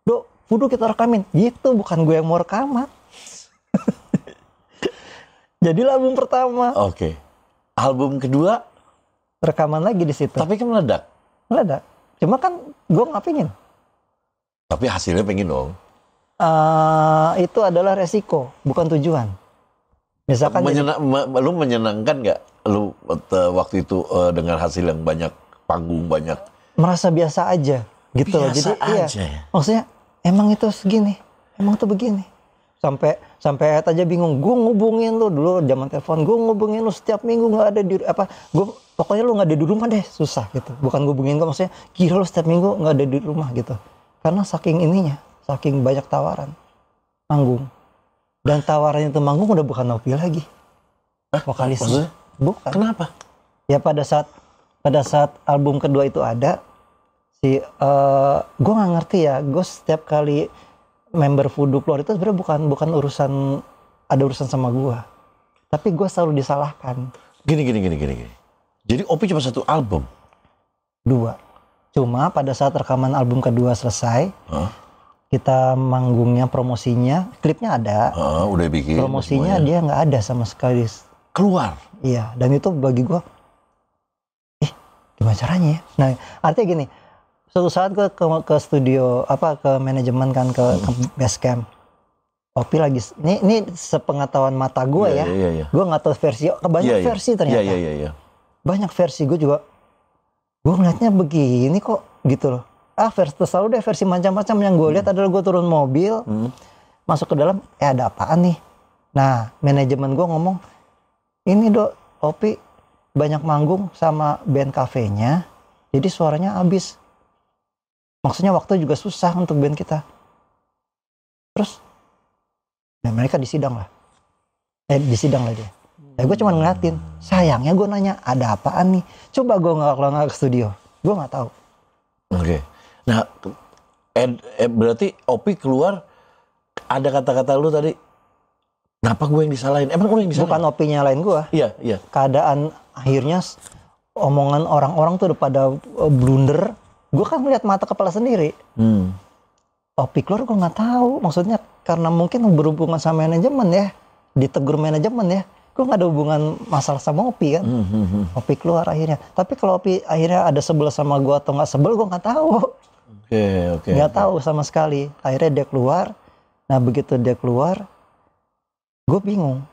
Dok, Fudu kita rekamin. Gitu, bukan gue yang mau rekaman. Jadilah album pertama. Oke. Album kedua? Rekaman lagi di situ. Tapi kan meledak. Meledak. Cuma kan gue nggak pengen. Tapi hasilnya pengen dong. Itu adalah resiko, bukan tujuan. Misalkan lu menyenangkan nggak lu waktu itu dengan hasil yang banyak, panggung banyak? Merasa biasa aja gitu loh. Jadi aja, iya. Maksudnya emang itu segini, emang tuh begini. Sampai aja bingung. Gue ngubungin lu dulu zaman telepon, gue ngubungin lu setiap minggu nggak ada di pokoknya lu nggak ada di rumah deh, susah gitu. Bukan ngubungin gue, maksudnya kira lu setiap minggu nggak ada di rumah gitu. Karena saking ininya. Saking banyak tawaran manggung, dan tawarannya itu manggung udah bukan Nopi lagi, vokalisnya. Bukan. Kenapa? Ya pada saat album kedua itu ada gue nggak ngerti ya. Gue setiap kali member Fudu keluar itu sebenarnya bukan urusan sama gue, tapi gue selalu disalahkan. Gini. Jadi Opi cuma satu album? 2. Cuma pada saat rekaman album kedua selesai. Kita manggungnya, promosinya, klipnya ada. Udah bikin. Promosinya dia nggak ada sama sekali. Keluar? Iya, dan itu bagi gue, gimana caranya ya? Nah, artinya gini, suatu saat gue ke studio, ke manajemen kan, ke Basecamp. Opi lagi, ini sepengetahuan mata gue ya. Iya. Gue nggak tahu versi, banyak versi ternyata. Iya. Banyak versi, gue juga, gue ngeliatnya begini kok, gitu loh. Selalu deh versi macam-macam. Yang gue lihat adalah gue turun mobil, masuk ke dalam, ada apaan nih? Nah, manajemen gue ngomong, ini Dok, Opi banyak manggung sama band kafenya, jadi suaranya habis. Maksudnya waktu juga susah untuk band kita. Terus, nah mereka disidang lah dia. Gue cuma ngeliatin, sayangnya gue nanya, ada apaan nih? Coba gue nggak ke studio, gue nggak tahu. Oke. Nah, berarti Opi keluar, ada kata-kata lu tadi, kenapa gue yang disalahin? Emang lu yang disalahin? Bukan Opi nyalain gue. Iya. Keadaan akhirnya, omongan orang-orang tuh udah pada blunder. Gue kan melihat mata kepala sendiri. Opi keluar gue nggak tahu. Maksudnya karena mungkin berhubungan sama manajemen ya. Ditegur manajemen ya. Gue nggak ada hubungan masalah sama Opi kan. Opi keluar akhirnya. Tapi kalau Opi akhirnya ada sebel sama gue atau nggak sebel, gue nggak tahu. Oke. Nggak tahu sama sekali. Akhirnya dia keluar. Nah begitu dia keluar, gue bingung.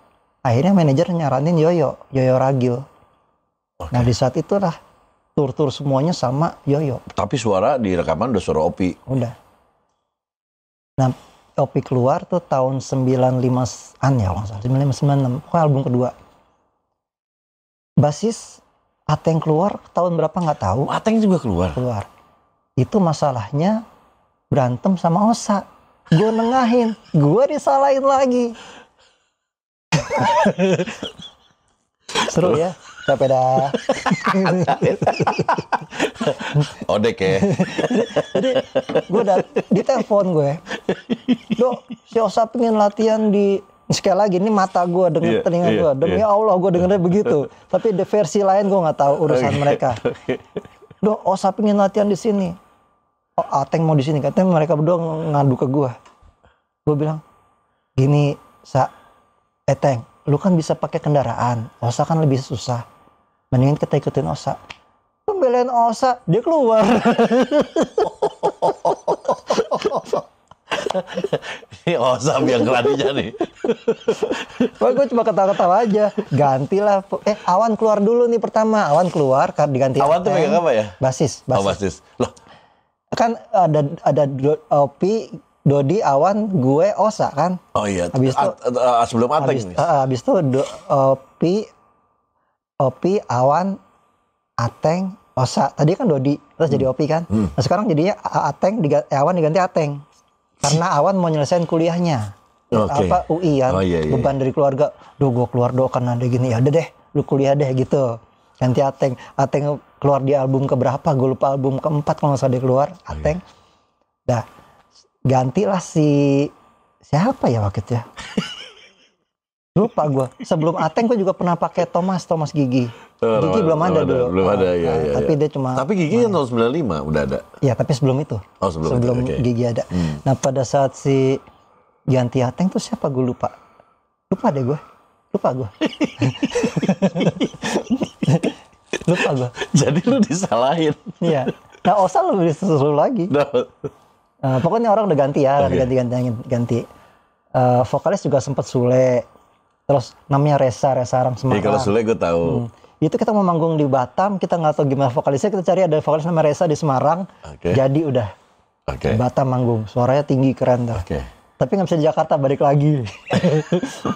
Akhirnya manajer nyaranin Yoyo Ragil. Nah di saat itulah tur semuanya sama Yoyo. Tapi suara di rekaman udah suara Opi. Udah. Nah Opi keluar tuh tahun 95-an ya, 95-96, album kedua. Basis Ateng keluar tahun berapa nggak tahu. Ateng juga keluar? Keluar. Itu masalahnya berantem sama Osa. Gue nengahin, gue disalahin lagi. Seru ya, capek dah. Odek ya. Jadi gue udah ditelepon gue. Dok, si Osa pengen latihan di... Sekali lagi, ini mata gue denger telinga gue. Demi Allah gue dengernya begitu. Tapi di versi lain gue nggak tahu urusan mereka. Dok, Osa pengen latihan di sini. Oh, Ateng mau di sini. Katanya mereka berdua ngadu ke gue. Gue bilang, gini, Teng, lu kan bisa pakai kendaraan. Osa kan lebih susah. Mendingan kita ikutin Osa. Pembelain Osa, dia keluar. Ini Osa yang keladinya nih. Wah, gue cuma ketawa-ketawa aja. Gantilah. Awan keluar dulu nih pertama. Awan keluar, diganti. Awan tuh pegang apa ya? Basis. Oh, basis. Loh. Kan ada Opi, Dodi, Awan, gue, Osa kan. Oh iya. Habis itu sebelum Ateng nih. Habis itu Opi, Awan, Ateng, Osa. Tadi kan Dodi, terus jadi Opi kan. Nah sekarang jadinya Awan diganti Ateng. Karena Awan mau nyelesain kuliahnya. Apa UI kan. Beban dari keluarga. Duh gue keluar karena ada gini. Ya udah deh, lu kuliah deh gitu. Ganti Ateng. Ateng keluar di album keberapa? Gue lupa, album keempat kalau nggak salah dia keluar. Ateng. Dah. Gantilah siapa ya waktu itu ya? Lupa gue. Sebelum Ateng gue juga pernah pakai Thomas Gigi. Gigi belum ada dulu. Belum ada, ya. Tapi dia cuma. Tapi Gigi kan tahun 95 udah ada. Iya, tapi sebelum itu. Oh, sebelum itu, Gigi ada. Nah, pada saat si ganti Ateng tuh siapa gue lupa. Lupa gue. Lupa gue. Jadi lu disalahin. Iya. Nah, Osa lebih seru lagi. Pokoknya orang udah ganti ya, ganti. Vokalis juga sempat Sule. Terus namanya Resa Arang Semarang. Kalau Sule gue tahu. Itu kita mau manggung di Batam, kita nggak tahu gimana vokalisnya, kita cari ada vokalis namanya Resa di Semarang. Jadi udah. Batam manggung, suaranya tinggi keren dah. Tapi nggak bisa di Jakarta, balik lagi.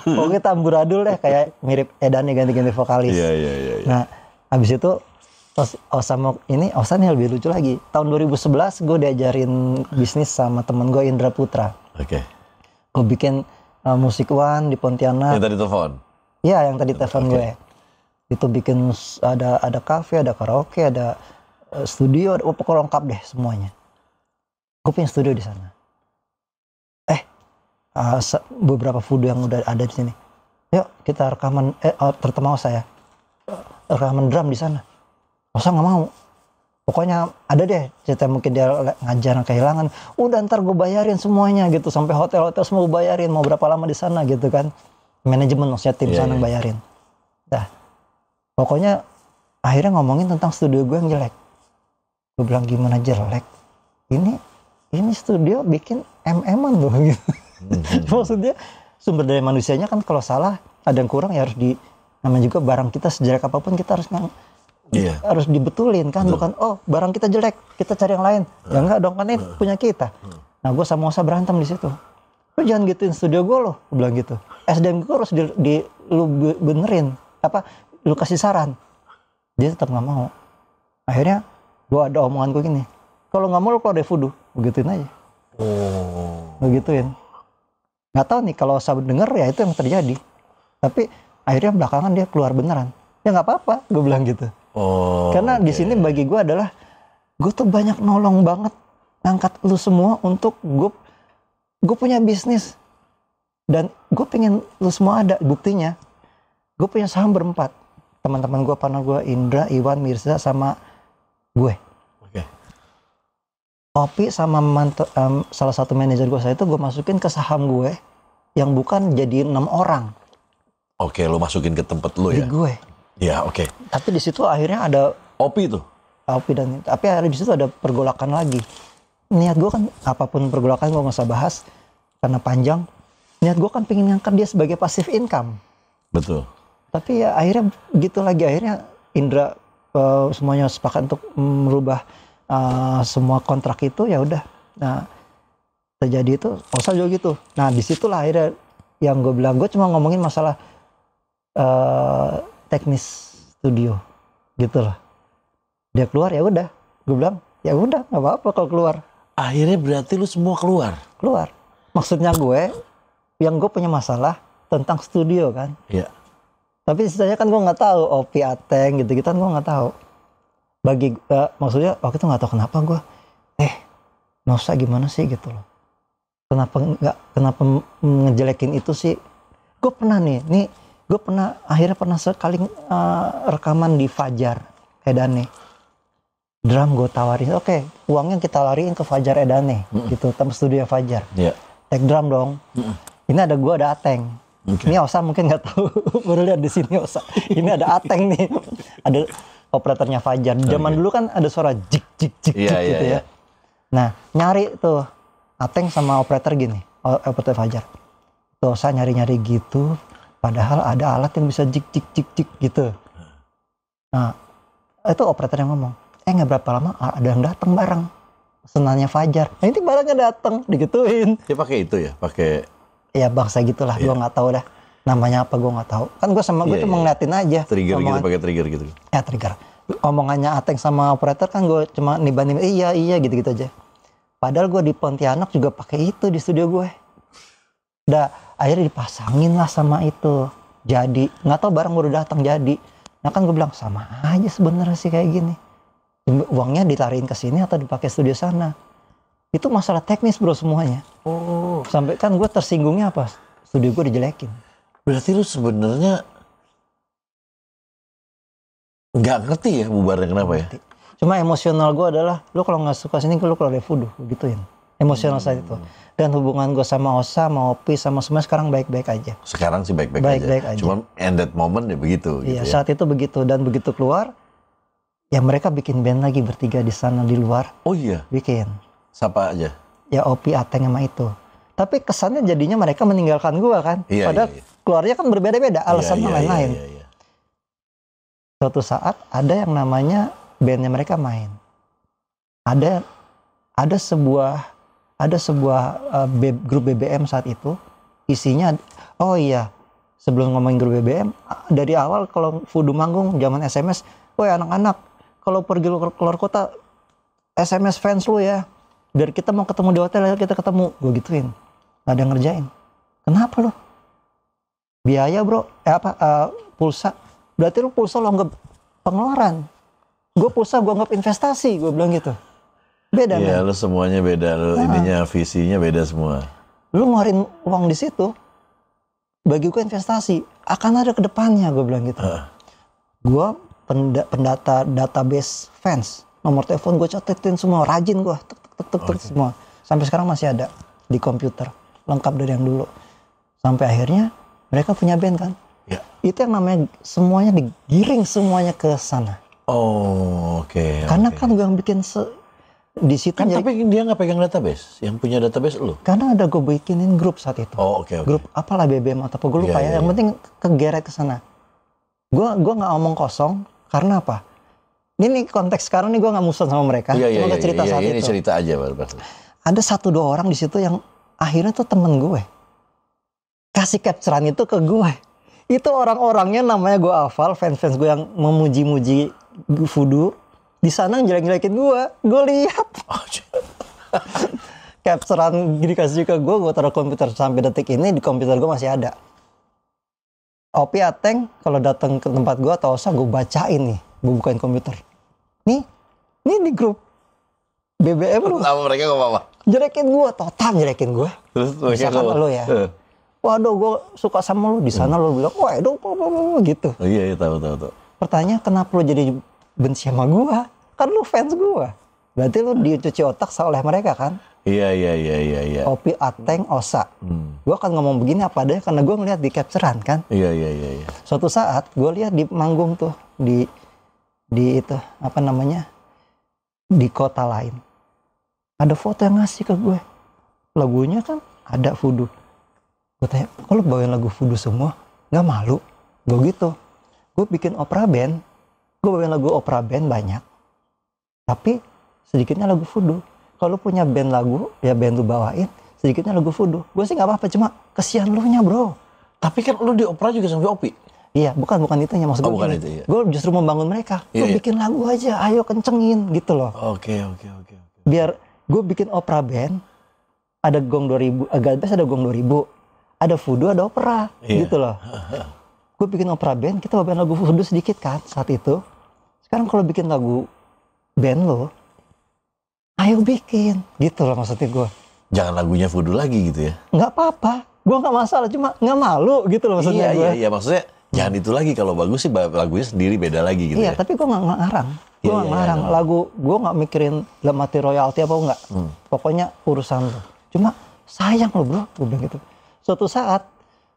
Pokoknya amburadul deh, kayak mirip Edan ganti-ganti vokalis. Iya. Nah, habis itu Osa nih lebih lucu lagi. Tahun 2011 gue diajarin bisnis sama temen gue Indra Putra. Gue bikin Musik One di Pontianak. Yang tadi telepon? Iya, yang tadi telepon gue. Itu bikin ada kafe, ada karaoke, ada studio, pokoknya lengkap deh semuanya. Gue punya studio di sana. Beberapa video yang udah ada di sini. Yuk kita rekaman, terutama saya rekaman drum di sana. Masa nggak mau? Pokoknya ada deh cerita mungkin dia ngajar kehilangan. Udah ntar gue bayarin semuanya gitu, sampai hotel semua gue bayarin. Mau berapa lama di sana gitu kan? Manajemen maksudnya tim sana bayarin. Dah. Pokoknya akhirnya ngomongin tentang studio gue yang jelek. Gue bilang gimana jelek? Ini studio bikin MM-an loh gitu. Maksudnya sumber daya manusianya kan kalau salah ada yang kurang ya harus namanya juga barang kita sejelek apapun kita harus dibetulin kan. Bukan barang kita jelek kita cari yang lain. Ya enggak dong, kan ini punya kita. Nah gue sama Osa berantem di situ. Lu jangan gituin studio gue loh, gue bilang gitu. SDM gue harus lu benerin, lu kasih saran. Dia tetap nggak mau. Akhirnya gue ada omongan gue gini, kalau nggak mau lu keluar dari Voodoo, begituin aja. Begituin. Nggak tahu nih kalau Osa denger ya itu yang terjadi. Tapi akhirnya belakangan dia keluar beneran. Ya nggak apa-apa, gue bilang gitu. Karena di sini bagi gue adalah gue tuh banyak nolong banget ngangkat lu semua untuk gue punya bisnis dan gue pengen lu semua ada. Buktinya gue punya saham berempat, teman-teman gue, partner gue, Indra, Iwan, Mirza sama gue. Opi sama salah satu manajer gue itu gue masukin ke saham gue yang bukan jadi 6 orang. Lu masukin ke tempat lu ya? Di gue. Ya, Tapi di situ akhirnya ada Opi tuh. Tapi di situ ada pergolakan lagi. Niat gue kan apapun pergolakan gue nggak usah bahas karena panjang. Niat gue kan pengen ngangkat dia sebagai passive income. Betul. Tapi ya akhirnya gitu lagi, akhirnya Indra semuanya sepakat untuk merubah semua kontrak itu, ya udah. Nah terjadi itu, Osa juga gitu. Nah disitulah akhirnya yang gue bilang, gue cuma ngomongin masalah teknis studio gitu lah. Dia keluar ya udah, gue bilang ya udah nggak apa-apa kalau keluar. Akhirnya berarti lu semua keluar? Keluar. Maksudnya yang gue punya masalah tentang studio kan. Iya. Tapi istilahnya kan gue nggak tahu, Opi, Ateng gitu-gitu kan gue nggak tahu. Maksudnya waktu itu nggak tahu kenapa gue, Nosa gimana sih gitu loh. Kenapa ngejelekin itu sih? Gue pernah akhirnya pernah sekali rekaman di Fajar Edane. Drum gue tawarin, oke, uangnya kita lariin ke Fajar Edane, gitu, tempat studio Fajar. Take drum dong. Ini ada gue, ada Ateng. Ini Osa mungkin nggak tahu, baru lihat di sini Osa. Ini ada Ateng nih, ada operatornya Fajar. Zaman dulu kan ada suara jik gitu ya. Nah, nyari tuh Ateng sama operator gini, operator Fajar. Tuh Osa nyari-nyari gitu, padahal ada alat yang bisa jik gitu. Nah, itu operator yang ngomong, nggak berapa lama ada yang datang bareng. Senanya Fajar. Nah, ini barangnya datang, digituin. Dia pakai itu ya, pakai. Ya bangsa gitulah, gue nggak tahu dah. Namanya apa gue nggak tahu. Kan gue sama gue cuma ngeliatin aja. Trigger gitu, pakai trigger gitu. Ya trigger. Omongannya Ateng sama operator kan gue cuma niban-niban, iya gitu-gitu aja. Padahal gue di Pontianak juga pakai itu di studio gue. Udah akhirnya dipasangin lah sama itu. Jadi nggak tahu barang udah datang jadi. Nah kan gue bilang sama aja sebenarnya sih kayak gini. Uangnya dilariin ke sini atau dipakai studio sana. Itu masalah teknis bro semuanya. Oh. Sampai kan gue tersinggungnya apa? Studio gue dijelekin. Berarti lu sebenarnya nggak ngerti ya bubarnya kenapa ya? Cuma emosional gue adalah, lu kalau nggak suka sini, lu keluar dari Voodoo, gituin. Emosional saat itu. Dan hubungan gue sama Osa, sama Opi, sama semua sekarang baik-baik aja. Sekarang sih baik-baik aja. Cuma end that moment ya begitu. Iya, gitu ya. saat itu begitu. Dan begitu keluar, ya mereka bikin band lagi bertiga di sana di luar. Oh iya? Bikin. Siapa aja? Ya Opi, Ateng sama itu. Tapi kesannya jadinya mereka meninggalkan gue kan. Padahal keluarnya kan berbeda-beda, alasannya lain-lain. Suatu saat ada yang namanya bandnya mereka main. Ada sebuah grup BBM saat itu, isinya, oh iya, sebelum ngomongin grup BBM, dari awal kalau Voodoo manggung zaman SMS, woi anak-anak, kalau pergi keluar kota, SMS fans lu ya, dari kita mau ketemu di hotel, kita ketemu, gue gituin, gak ada yang ngerjain. Kenapa lu? Biaya bro, pulsa, berarti lu pulsa lo anggap pengeluaran. Gue pulsa gue anggap investasi, gue bilang gitu. Beda kan? Iya, lu semuanya beda, lu ininya visinya beda semua. Lu ngeluarin uang di situ, bagi gue investasi, akan ada ke depannya, gue bilang gitu. Gue pendata database fans, nomor telepon gue catetin semua, rajin gue, tek semua. Sampai sekarang masih ada di komputer, lengkap dari yang dulu. Sampai akhirnya mereka punya band kan. Ya. Itu yang namanya semuanya digiring semuanya ke sana. Oh, oke. Karena kan gue yang bikin di situ kan, tapi dia nggak pegang database, yang punya database lu. Karena ada gue bikinin grup saat itu. Oh, oke. Grup apalah BBM atau apa gue lupa ya. Yang penting kegeret ke sana. Gue nggak omong kosong karena apa? Ini konteks sekarang nih gue nggak musuh sama mereka. Cuma cerita saat itu. Ini cerita aja baru. Ada 1-2 orang di situ yang akhirnya tuh temen gue kasih capturean itu ke gue. Itu orang-orangnya namanya gue hafal, fans gue yang memuji-muji Voodoo di sana ngelak-ngelakin gue lihat capturean dikasih ke gue taruh komputer sampai detik ini di komputer gue masih ada. Opi, Ateng kalau datang ke tempat gue atau Osa gue bacain nih, gue bukain komputer. Nih di grup BBM lu. Sama mereka gak apa-apa. Jelekin gue, total jelekin gue. Terus misalkan lo ya. Waduh, gue suka sama lu di sana lo bilang, waduh, gitu. Oh, iya, tahu. Pertanyaan kenapa lo jadi benci sama gue? Kan lu fans gue. Berarti lu dicuci otak oleh mereka kan? Iya. Opi, Ateng, Osa. Gue akan ngomong begini apa adanya karena gue ngeliat di capturean kan? Iya. Suatu saat gue lihat di manggung tuh di itu apa namanya di kota lain. Ada foto yang ngasih ke gue. Lagunya kan ada Voodoo. Gue tanya, kok lu bawain lagu Voodoo semua? Gak malu? Gue gitu. Gue bikin opera band. Gue bawain lagu opera band banyak. Tapi sedikitnya lagu Voodoo. Kalau lu punya band lagu, ya band lu bawain. Sedikitnya lagu Voodoo. Gue sih gak apa-apa, cuma kesian lu nya bro. Tapi kan lu di opera juga sampai Opi. Iya, bukan itu yang maksud gue. Bukan itu, iya. Gue justru membangun mereka. Lu bikin lagu aja, ayo kencengin gitu loh. Oke. Biar gue bikin opera band, ada gong 2000, God Bless ada gong 2000, ada voodoo, ada opera, gitu loh. Gue bikin opera band, kita bawain lagu voodoo sedikit kan saat itu. Sekarang kalau bikin lagu band lo, ayo bikin, gitu loh maksudnya gue. Jangan lagunya voodoo lagi gitu ya? Nggak apa-apa, gue nggak masalah, cuma nggak malu gitu loh maksudnya gue. Iya, maksudnya jangan itu lagi, kalau bagus sih lagunya sendiri beda lagi gitu iya, ya? Tapi gue nggak ngarang. Gue nggak ngarang lagu, gue nggak mikirin dalam arti royalti apa enggak. Pokoknya urusan lo. Cuma sayang lo bro, gue bilang gitu. Suatu saat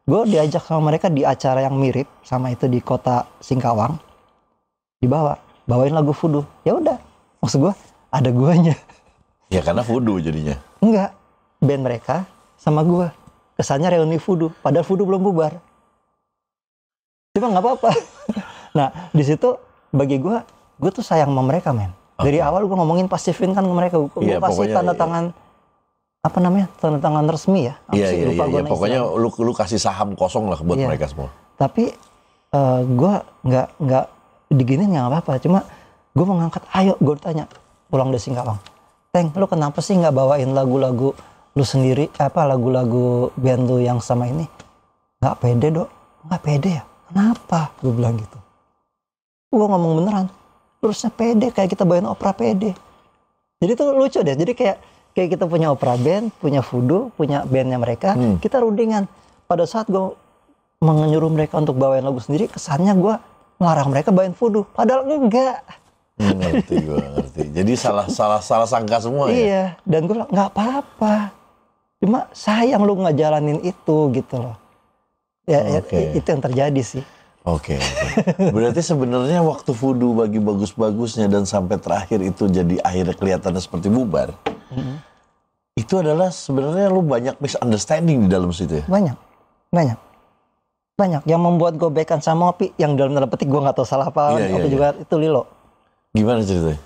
gue diajak sama mereka di acara yang mirip sama itu di kota Singkawang, bawain lagu voodoo. Ya udah, maksud gue ada guanya. Ya karena voodoo jadinya. Enggak, band mereka sama gue. Kesannya reuni voodoo, padahal voodoo belum bubar. Cuma nggak apa-apa. Nah di situ bagi gue tuh sayang sama mereka men. Dari awal gue ngomongin pasifin kan ke mereka, gue kasih tanda tangan apa namanya, tanda tangan resmi ya. Iya. Pokoknya lu kasih saham kosong lah buat mereka semua. Tapi gue nggak diginin nggak apa-apa. Cuma gue mengangkat, ayo gue tanya pulang dari Singkawang, Teng, lu kenapa sih nggak bawain lagu-lagu lu sendiri, lagu-lagu band lu yang sama ini? Nggak pede dok, nggak pede ya? Kenapa? Gue bilang gitu. Gue ngomong beneran. Terusnya pede, kayak kita bawain opera pede. Jadi tuh lucu deh. Jadi kayak kita punya opera band, punya voodoo, punya bandnya mereka, kita rundingan. Pada saat gue menyuruh mereka untuk bawain lagu sendiri, kesannya gue melarang mereka bawain voodoo. Padahal enggak. Ngerti. Jadi salah sangka semua ya? Iya, dan gue bilang nggak apa-apa. Cuma sayang lu nggak jalanin itu gitu loh. Ya, itu yang terjadi sih. Oke. Berarti sebenarnya waktu voodoo bagi bagus-bagusnya dan sampai terakhir itu jadi akhirnya kelihatannya seperti bubar. Itu adalah sebenarnya lu banyak misunderstanding di dalam situ ya? Banyak. Yang membuat gue baikan sama Opi, yang dalam tanda petik gue nggak tahu salah apa. Opi juga itu Lilo. Gimana ceritanya?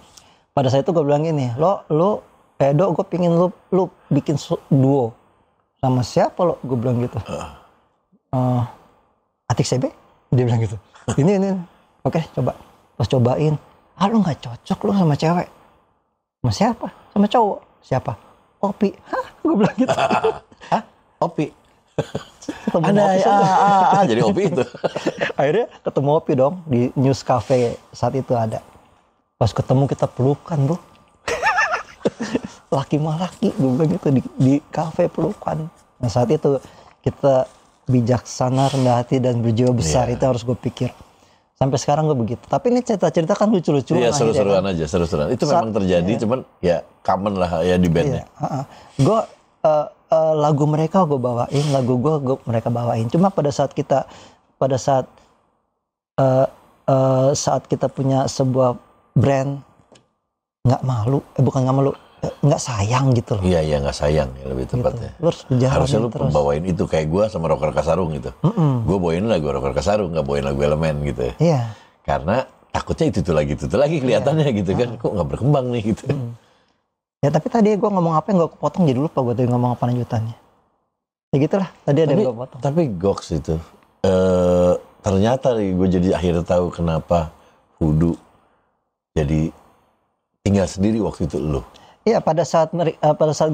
Pada saat itu gue bilang gini, Dok, gue pingin lu bikin duo sama siapa lo? Gue bilang gitu. Atik CB? Dia bilang gitu. Ini. Oke, coba. Pas cobain, lu nggak cocok lu sama cewek. Sama siapa? Sama cowok. Siapa? Opi. Hah? Gue bilang gitu. Hah? Opi? Ada jadi Opi itu. Akhirnya ketemu Opi dong di News Cafe saat itu ada. Pas ketemu kita pelukan bro. Laki malaki, gue bilang gitu di kafe pelukan. Nah saat itu kita bijaksana, rendah hati dan berjiwa besar, itu harus gue pikir. Sampai sekarang gue begitu. Tapi ini cerita-cerita kan lucu-lucu. Iya seru-seruan aja, seru-seruan. Itu memang terjadi, cuman ya common lah ya di bandnya. Gue lagu mereka gue bawain, lagu gue mereka bawain. Cuma pada saat kita punya sebuah brand, nggak sayang gitu loh. Iya nggak sayang ya lebih tepatnya. Gitu. Harusnya lu bawain itu kayak gue sama Rocker Kasarung gitu. Gue bawain lagu Rocker Kasarung, nggak bawain lagu Elemen gitu. Iya. Karena takutnya itu lagi kelihatannya gitu kan. Kok nggak berkembang nih gitu. Ya tapi tadi gue ngomong apa yang gue kepotong jadi lupa gue tadi ngomong apa lanjutannya. Ya gitulah. Tadi ada yang gue potong. Tapi goks itu. Ternyata gue jadi akhirnya tahu kenapa voodoo jadi tinggal sendiri waktu itu lo. Iya, pada saat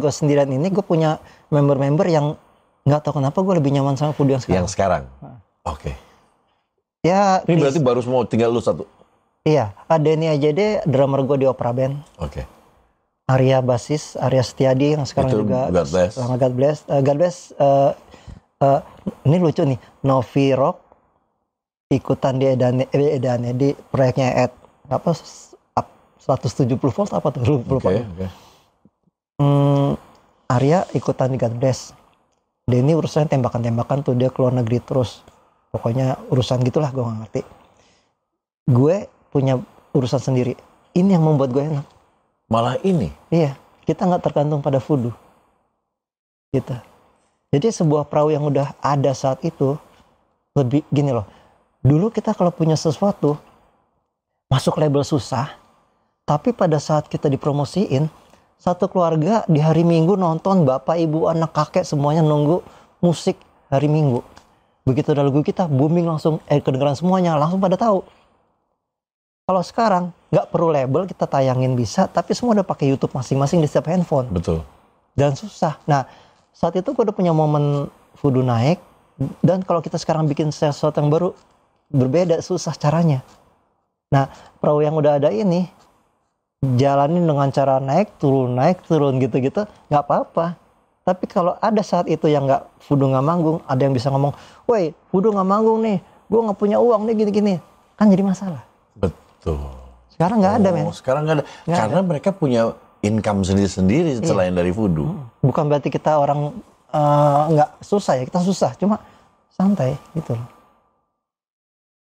gue sendirian ini, gue punya member-member yang nggak tahu kenapa gue lebih nyaman sama voodoo yang sekarang. Yang sekarang? Oke. Ya. Ini berarti baru semua tinggal lu satu? Iya, Denny AJD, drummer gue di opera band. Oke. Arya basis, Arya Setiadi yang sekarang itu juga God Bless. Sama God Bless. Ini lucu nih, Novi Rock ikutan di Edane di proyeknya apa 170 volt apa tuh? Lupa. Okay. Arya ikutan di God Bless. Denny urusan tembakan-tembakan tuh, dia keluar negeri terus. Pokoknya urusan gitulah, gue gak ngerti. Gue punya urusan sendiri. Ini yang membuat gue enak. Malah ini? Iya, kita gak tergantung pada voodoo. Gitu. Jadi sebuah perahu yang udah ada saat itu, lebih gini loh. Dulu kita kalau punya sesuatu, masuk label susah. Tapi pada saat kita dipromosiin, satu keluarga di hari Minggu nonton, bapak, ibu, anak, kakek semuanya nunggu musik hari Minggu. Begitu ada lagu kita, booming langsung, kedengeran semuanya, langsung pada tahu. Kalau sekarang nggak perlu label, kita tayangin bisa, tapi semua udah pakai YouTube masing-masing di setiap handphone. Betul. Dan susah. Nah, saat itu gue udah punya momen Voodoo naik, dan kalau kita sekarang bikin sesuatu yang baru, berbeda, susah caranya. Nah, perahu yang udah ada ini, jalanin dengan cara naik turun gitu-gitu, nggak apa-apa. Tapi kalau ada saat itu yang nggak Voodoo nggak manggung, ada yang bisa ngomong, woi Voodoo nggak manggung nih, gue nggak punya uang nih gini-gini, kan jadi masalah. Betul. Sekarang nggak ada, men. Sekarang nggak ada. Karena mereka punya income sendiri-sendiri selain dari Voodoo. Bukan berarti kita orang nggak susah ya, kita susah, cuma santai gitu loh.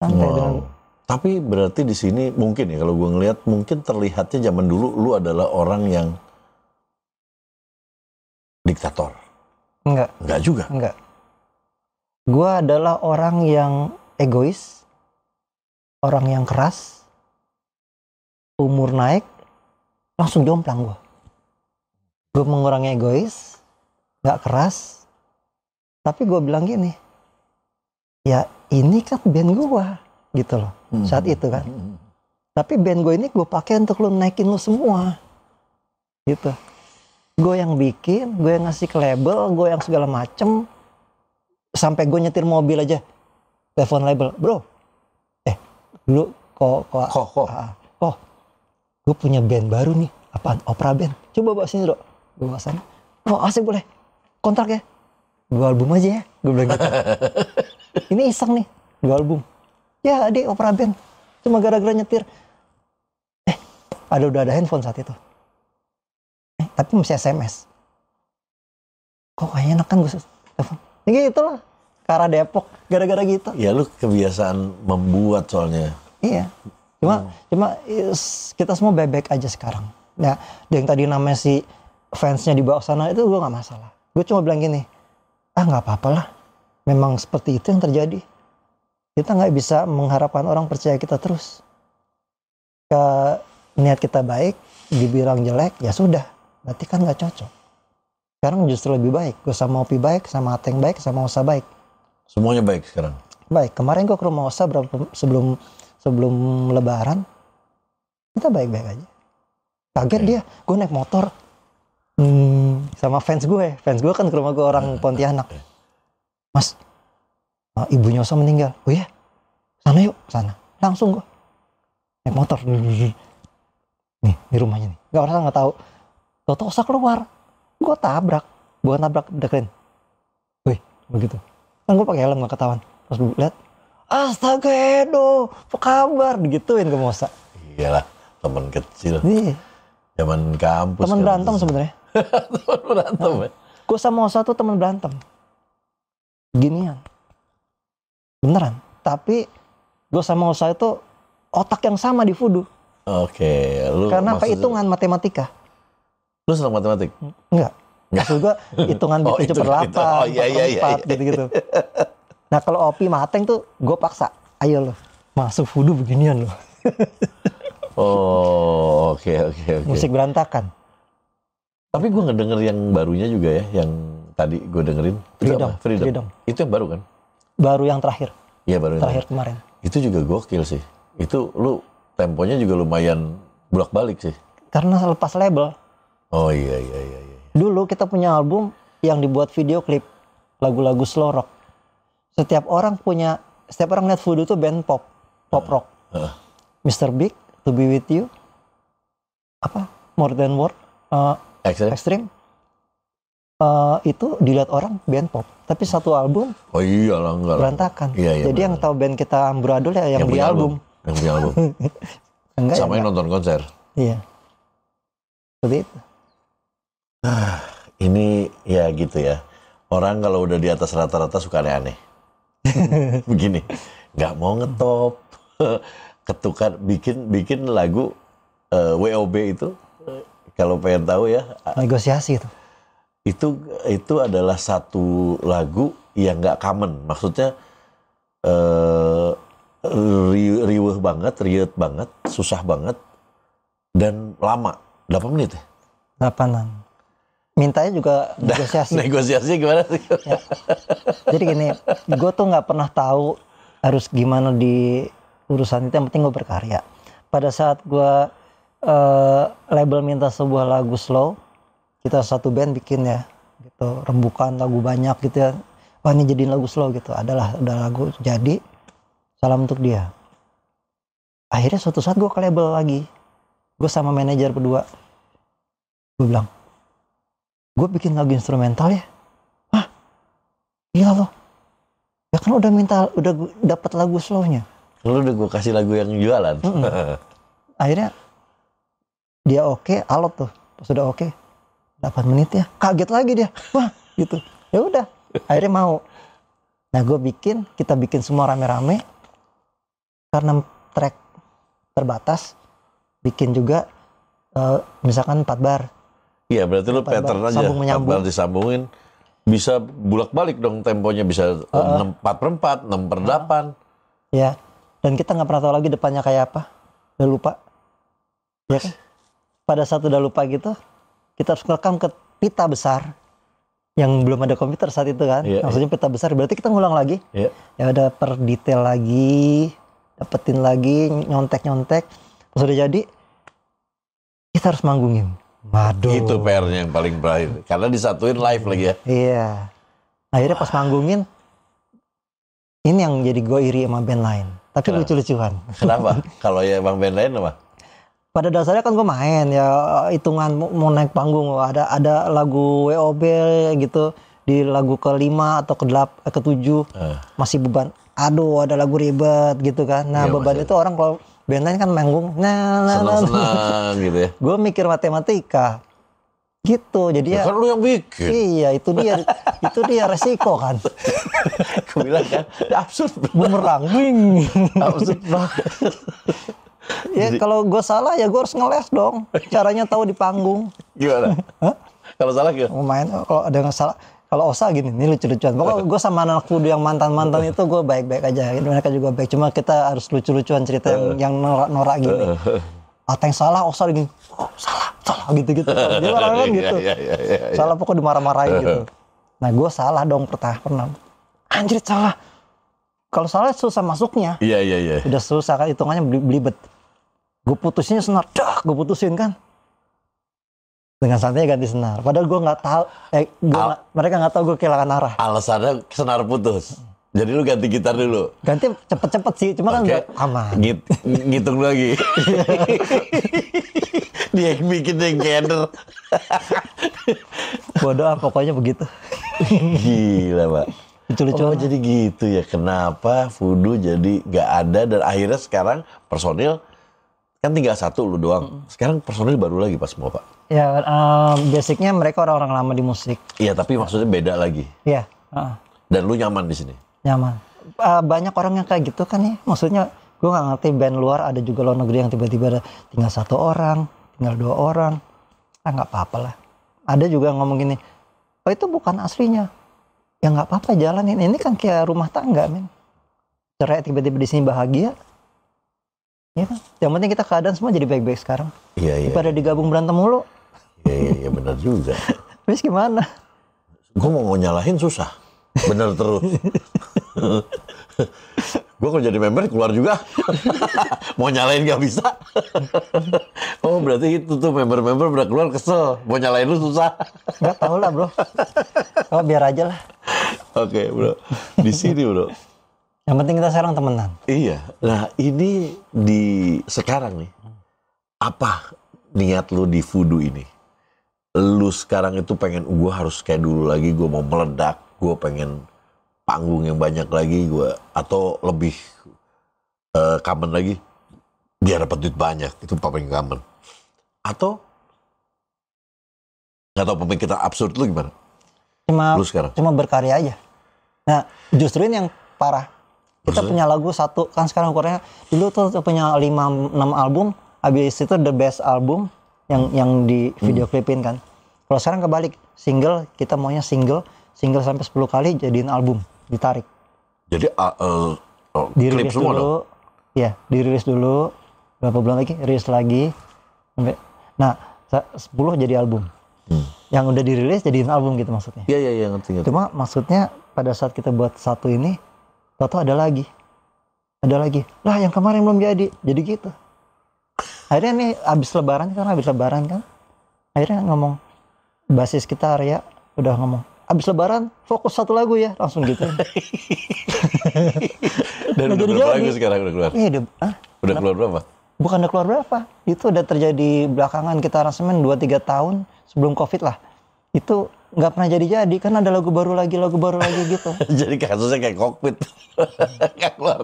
Santai dengan. Tapi berarti di sini mungkin ya, kalau gue ngelihat mungkin terlihatnya zaman dulu lu adalah orang yang diktator. Enggak juga. Enggak. Gue adalah orang yang egois, orang yang keras, umur naik, langsung jomplang gue. Gue mengurangi egois, gak keras, tapi gue bilang gini, ya ini kan band gue, gitu loh, saat itu kan. Tapi band gue ini gue pakai untuk lu naikin lu semua, gitu. Gue yang bikin, gue yang ngasih ke label, gue yang segala macem. Sampai gue nyetir mobil aja, telepon label, bro, dulu kok, gue punya band baru nih, apaan? Opera band, coba bawa sini dok. Gue bawa sana, oh asik boleh, kontrak ya, 2 album aja ya, gue bilang gitu. Ini iseng nih, 2 album, ya adik opera band, cuma gara-gara nyetir. Udah ada handphone saat itu. Tapi masih SMS. Kok kayaknya enak kan gue telepon. Ya gitu lah. Ke arah Depok. Gara-gara gitu. Ya lu kebiasaan membuat soalnya. Iya. Cuma kita semua baik-baik aja sekarang. Nah, yang tadi namanya si fansnya di bawah sana itu gue gak masalah. Gue cuma bilang gini. Gak apa-apa lah. Memang seperti itu yang terjadi. Kita gak bisa mengharapkan orang percaya kita terus. Niat kita baik. Dibilang jelek. Ya sudah. Berarti kan gak cocok. Sekarang justru lebih baik. Gue sama Opi baik, sama Ateng baik, sama Osa baik. Semuanya baik sekarang? Baik. Kemarin gue ke rumah Osa sebelum Lebaran. Kita baik-baik aja. Kaget dia. Gue naik motor. Sama fans gue. Fans gue kan ke rumah gue orang Pontianak. Mas, ibunya Osa meninggal. Oh iya? Sana yuk. Sana. Langsung gue. Naik motor. Nih, di rumahnya nih. Orang gak tahu. Toto Osa keluar, gue tabrak, bukan tabrak, deketin. Wih, begitu. Kan gue pakai helm gak ketahuan. Pas gue lihat, astaga Edo, apa kabar? Digituin ke Mosa. Iyalah, teman kecil. Iya. Zaman kampus. Teman berantem sebenarnya. Teman berantem ya. Gue sama Mosa tuh teman berantem. Ginian. Beneran. Tapi gue sama Mosa itu otak yang sama di Voodoo. Oke. Karena perhitungan matematika. Lu senang matematik? Enggak. Maksud gue hitungan gitu 7/8, 4 gitu-gitu. Nah kalau Opi Mateng tuh gue paksa. Ayo lo, masuk Voodoo beginian lo. Oke. Musik berantakan. Tapi gue ngedenger yang barunya juga ya, yang tadi gue dengerin. Freedom. Itu yang baru kan? Baru yang terakhir. Iya baru yang terakhir kemarin. Itu juga gokil sih. Itu lu temponya juga lumayan bolak-balik sih. Karena lepas label. Oh iya. Dulu kita punya album yang dibuat video klip lagu-lagu slow rock. Setiap orang lihat Voodoo tuh band pop rock. Mr. Big, To Be With You, More Than Word, Extreme. Itu dilihat orang band pop. Tapi satu album berantakan. Iya, jadi yang tahu band kita amburadul ya yang beli album. Yang beli album. Sama yang nonton konser. Iya. Seperti itu. Ini ya gitu ya. Orang kalau udah di atas rata-rata suka aneh-aneh. Begini, nggak mau ngetop, ketukar bikin lagu WOB itu. Kalau pengen tahu ya. Negosiasi itu. Itu adalah satu lagu yang nggak common. Maksudnya riuh banget, riet banget, susah banget, dan lama. 8 menit ya? 8-an. Mintanya juga negosiasi. Negosiasinya gimana sih? Ya. Jadi gini, gue tuh nggak pernah tahu harus gimana di urusan itu. Yang penting gue berkarya. pada saat gue label minta sebuah lagu slow, kita satu band bikin ya, gitu, rembukan lagu banyak gitu ya. Wah ini jadiin lagu slow gitu. Udah lagu jadi, salam untuk dia. Akhirnya suatu saat gue ke label lagi, gue sama manajer berdua, gue bilang, gue bikin lagu instrumental ya. Hah? Iya loh. Ya kan udah dapat lagu slownya. Lu udah gue kasih lagu yang jualan. Akhirnya dia oke, alot tuh. Sudah oke, 8 menit ya. Kaget lagi dia. Wah, gitu. Ya udah, akhirnya mau. Nah, kita bikin semua rame-rame. Karena track terbatas, bikin juga misalkan 4 bar. Iya, berarti lu pattern aja. 4 bar disambungin. Bisa bulak-balik dong temponya, bisa 4/4, 6/8. Ya, dan kita nggak pernah tahu lagi depannya kayak apa. Udah lupa. Ya kan? Pada saat udah lupa gitu, kita harus rekam ke pita besar yang belum ada komputer saat itu kan. Maksudnya pita besar, berarti kita ngulang lagi. Ya udah per detail lagi, dapetin lagi, nyontek. Pas udah jadi, kita harus manggungin. Waduh. Itu PR-nya yang paling terakhir. Karena disatuin live lagi ya. Iya. Akhirnya pas manggungin, ini yang jadi gue iri sama band lain. Tapi lucu-lucuan. Kenapa? Kalau ya bang band lain apa? Pada dasarnya kan gue main ya, hitungan mau naik panggung, ada lagu WOB gitu, di lagu ke-5 atau ke-7 masih beban. Aduh, ada lagu ribet gitu kan. Nah, beban itu orang kalau band lain kan manggung senang gitu ya. Gue mikir matematika gitu, jadi kan lu yang bikin. Iya, itu dia resiko kan. Gue bilang kan absurd, bumerang absurd banget. Ya kalau gue salah ya gue harus ngeles dong, caranya tahu di panggung. Gimana? Kalau salah gimana? Main kalau ada yang salah, kalau Osa gini, ini lucu-lucuan. Pokoknya gue sama anak Fudu yang mantan-mantan itu gue baik-baik aja. Mereka juga baik. Cuma kita harus lucu-lucuan cerita yang norak-norak gini. Ada yang salah, Osa gini, oh, salah gitu-gitu. Dia orang-orang gitu. Salah pokoknya dimarah-marahin gitu. Nah gue salah dong pernah. Anjir salah. Kalau salah susah masuknya. Iya. Udah susah kan, hitungannya belibet. Gue putusinnya senar, gue putusin kan. Dengan santai ganti senar. Padahal gue nggak tahu, mereka nggak tahu gue kehilangan arah. Alasannya senar putus. Jadi lu ganti gitar dulu. Ganti cepet-cepet sih, cuma kan gak aman. Ngitung lagi. Dia yang bikin yang keder. Bodoh pokoknya begitu. Gila, Pak. Lucu-lucuan. Jadi gitu ya. Kenapa Fudu jadi nggak ada dan akhirnya sekarang personil kan tinggal 1 lu doang. Sekarang personil baru lagi pas semua, Pak. Ya, basicnya mereka orang-orang lama di musik. Iya, tapi maksudnya beda lagi. Iya. Dan lu nyaman di sini? Nyaman. Banyak orang yang kayak gitu kan ya. Maksudnya gue nggak ngerti, band luar ada juga luar negeri yang tiba-tiba tinggal 1 orang, tinggal 2 orang. Nggak apa-apa lah. Ada juga yang ngomong gini, oh itu bukan aslinya. Ya nggak apa-apa, jalanin. Ini kan kayak rumah tangga, men. Cerai tiba-tiba di sini bahagia. Ya kan? Yang penting kita keadaan semua jadi baik-baik sekarang. Iya. Daripada digabung berantem mulu. Iya benar juga. Terus gimana? Gue mau nyalahin susah. Bener terus. Gue kalau jadi member keluar juga. Mau nyalain gak bisa. Oh berarti itu tuh member-member udah keluar kesel. Mau nyalain lu susah. Gak tau lah bro. Oh biar aja lah. Oke bro. Di sini bro. Yang penting kita sekarang temenan. Iya. Nah ini di sekarang nih. Apa niat lu di Fudu ini? Lu sekarang itu pengen, gue harus kayak dulu lagi, gue mau meledak. Gue pengen panggung yang banyak lagi. Atau lebih common lagi. Biar dapat duit banyak. Itu paling common. Atau gak tau pemikiran kita absurd lu gimana? Lu sekarang? Cuma berkarya aja. Nah justru ini yang parah. Kita punya lagu 1, kan sekarang ukurannya, dulu tuh punya 5-6 album, habis itu the best album yang di video klipin kan. Kalau sekarang kebalik, single, kita maunya single sampai 10 kali jadiin album, ditarik. Jadi klip semua dulu, dong? Iya, dirilis dulu, berapa bulan lagi, rilis lagi. Nah, 10 jadi album. Yang udah dirilis jadiin album gitu maksudnya. Iya, ngerti. Cuma maksudnya pada saat kita buat 1 ini, tahu ada lagi. Lah yang kemarin belum jadi gitu. Akhirnya nih abis lebaran kan, akhirnya ngomong, basis kita Arya udah ngomong, abis lebaran fokus satu lagu ya, langsung gitu. Dan udah berapa lagu sekarang udah keluar? Iya, udah keluar berapa? Bukan udah keluar berapa, itu udah terjadi belakangan, kita aransemen 2-3 tahun sebelum COVID lah. Itu nggak pernah jadi kan ada lagu baru lagi gitu. Jadi kasusnya kayak kokpit. Nggak keluar.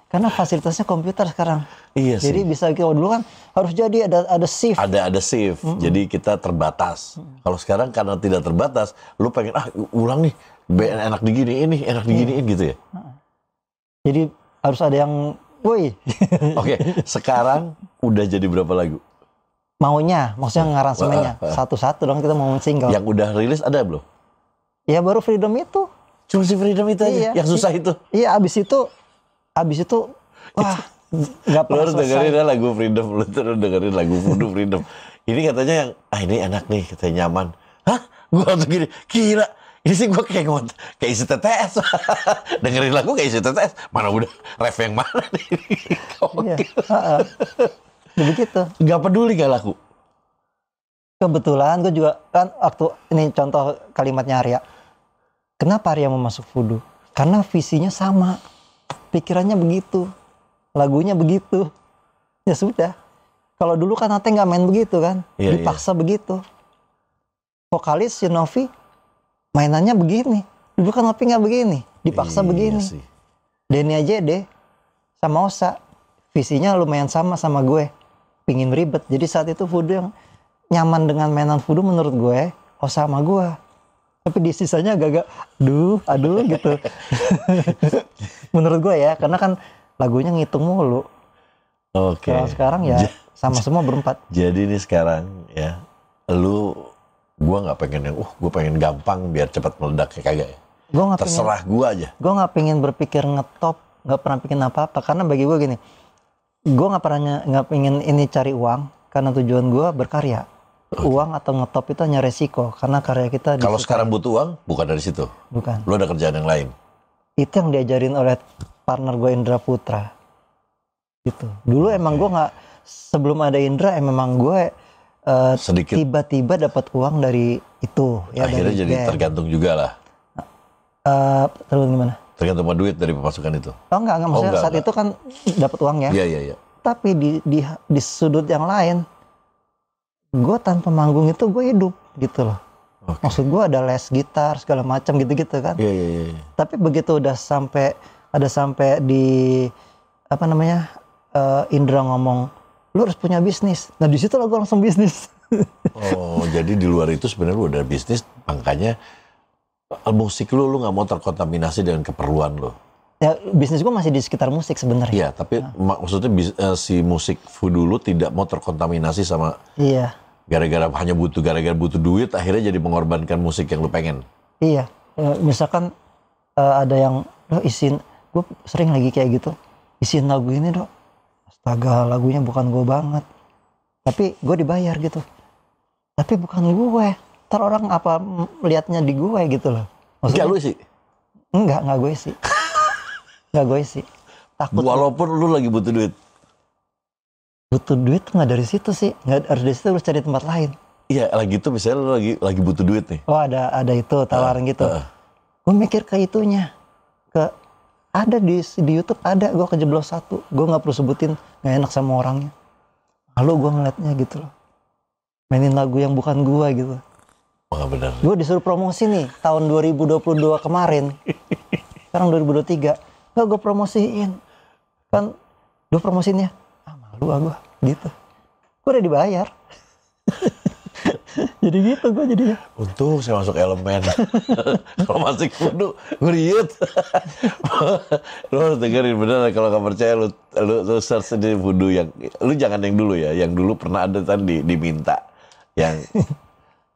Karena fasilitasnya komputer sekarang. Iya sih. Jadi bisa kalau dulu kan harus jadi ada shift. Ada shift. Jadi kita terbatas. Kalau sekarang karena tidak terbatas, lu pengen ulang nih, enak diginiin nih, enak diginiin gitu ya. Jadi harus ada yang, woi. Oke, sekarang udah jadi berapa lagu? Maksudnya ngaransemennya satu-satu dong, kita mau single. Yang udah rilis ada belum? Ya baru Freedom itu. Cuma si Freedom itu aja, yang susah itu. Iya, abis itu wah nggak pernah selesai. Lu dengerin lagu Freedom, lu terus dengerin lagu Voodoo Freedom. Ini katanya yang ini enak nih, katanya nyaman. Hah? Gua langsung gini, gila. Ini sih gua kayak isi TTS. Dengerin lagu kayak isi TTS. Mana udah ref yang mana nih? Iya. Begitu. Gak peduli gak laku. Kebetulan gue juga kan waktu ini contoh kalimatnya Arya. Kenapa Arya mau masuk voodoo? Karena visinya sama. Pikirannya begitu. Lagunya begitu. Ya sudah. Kalau dulu kan Ate nggak main begitu kan. Dipaksa begitu. Vokalis si Novi mainannya begini. Dulu kan Novi nggak begini. Dipaksa begini. Sih. Denny aja deh sama Osa. Visinya lumayan sama gue. Pingin ribet. Jadi saat itu voodoo yang nyaman dengan mainan voodoo menurut gue, sama gue. Tapi di sisanya agak-agak, aduh gitu. Menurut gue ya, karena kan lagunya ngitung mulu. Oke. Kalau sekarang ya sama semua berempat. Jadi nih sekarang ya, gue nggak pengen yang, gue pengen gampang biar cepat meledak ya kagak ya. Terserah gue aja. Gue nggak pengen berpikir ngetop, nggak pernah bikin apa-apa. Karena bagi gue gini. Gue nggak pengen ini cari uang karena tujuan gue berkarya. Uang atau ngetop itu hanya resiko karena karya kita. Kalau sekarang butuh uang, bukan dari situ. Bukan. Lo ada kerjaan yang lain. Itu yang diajarin oleh partner gue Indra Putra. Gitu. Dulu emang gue nggak, sebelum ada Indra memang gue tiba-tiba dapat uang dari itu. Ya, akhirnya dari jadi band. Tergantung juga lah. Terus gimana? Tergantung sama duit dari pemasukan itu. Enggak. Maksudnya saat itu kan dapat uang ya. Iya. Tapi di sudut yang lain, gue tanpa manggung itu gue hidup gitu loh. Okay. Maksud gue ada les gitar segala macam gitu-gitu kan. Iya. Tapi begitu udah sampai di Indra ngomong, lu harus punya bisnis. Nah di situ lah gue langsung bisnis. Oh, jadi di luar itu sebenarnya lu udah bisnis, makanya musik lu nggak mau terkontaminasi dengan keperluan lu. Ya bisnis gue masih di sekitar musik sebenarnya. Iya, tapi maksudnya si musik voodoo lu tidak mau terkontaminasi sama. Iya. Gara-gara butuh duit, akhirnya jadi mengorbankan musik yang lu pengen. Iya, misalkan ada yang isiin, gue sering lagi kayak gitu, isiin lagu ini dok, astaga lagunya bukan gue banget, tapi gue dibayar gitu, tapi bukan gue. Ntar orang apa liatnya di gue gitu loh. Maksudnya, enggak lu sih? Enggak gue sih. Enggak gue sih. Takut. Walaupun lu lagi butuh duit. Butuh duit tuh nggak dari situ sih. Nggak harus dari situ, harus cari tempat lain. Iya, lagi itu misalnya lu lagi butuh duit nih. Oh ada itu tawaran gitu. Gue mikir ke itunya. Ada di YouTube ada, gue kejeblos satu. Gue nggak perlu sebutin, nggak enak sama orangnya. Lalu gue ngeliatnya gitu loh. Mainin lagu yang bukan gue gitu. Oh, benar. Gue disuruh promosi nih tahun 2022 kemarin. Sekarang 2023. Gak gue promosiin. Kan gue promosiinnya. Malu gue gitu. Gue udah dibayar. Jadi gitu gue jadinya. Untung saya masuk elemen. Kalau masuk voodoo, gue riut. Lu harus dengerin bener. Kalau gak percaya lu search di voodoo yang. Lu jangan yang dulu ya. Yang dulu pernah ada tadi diminta. Yang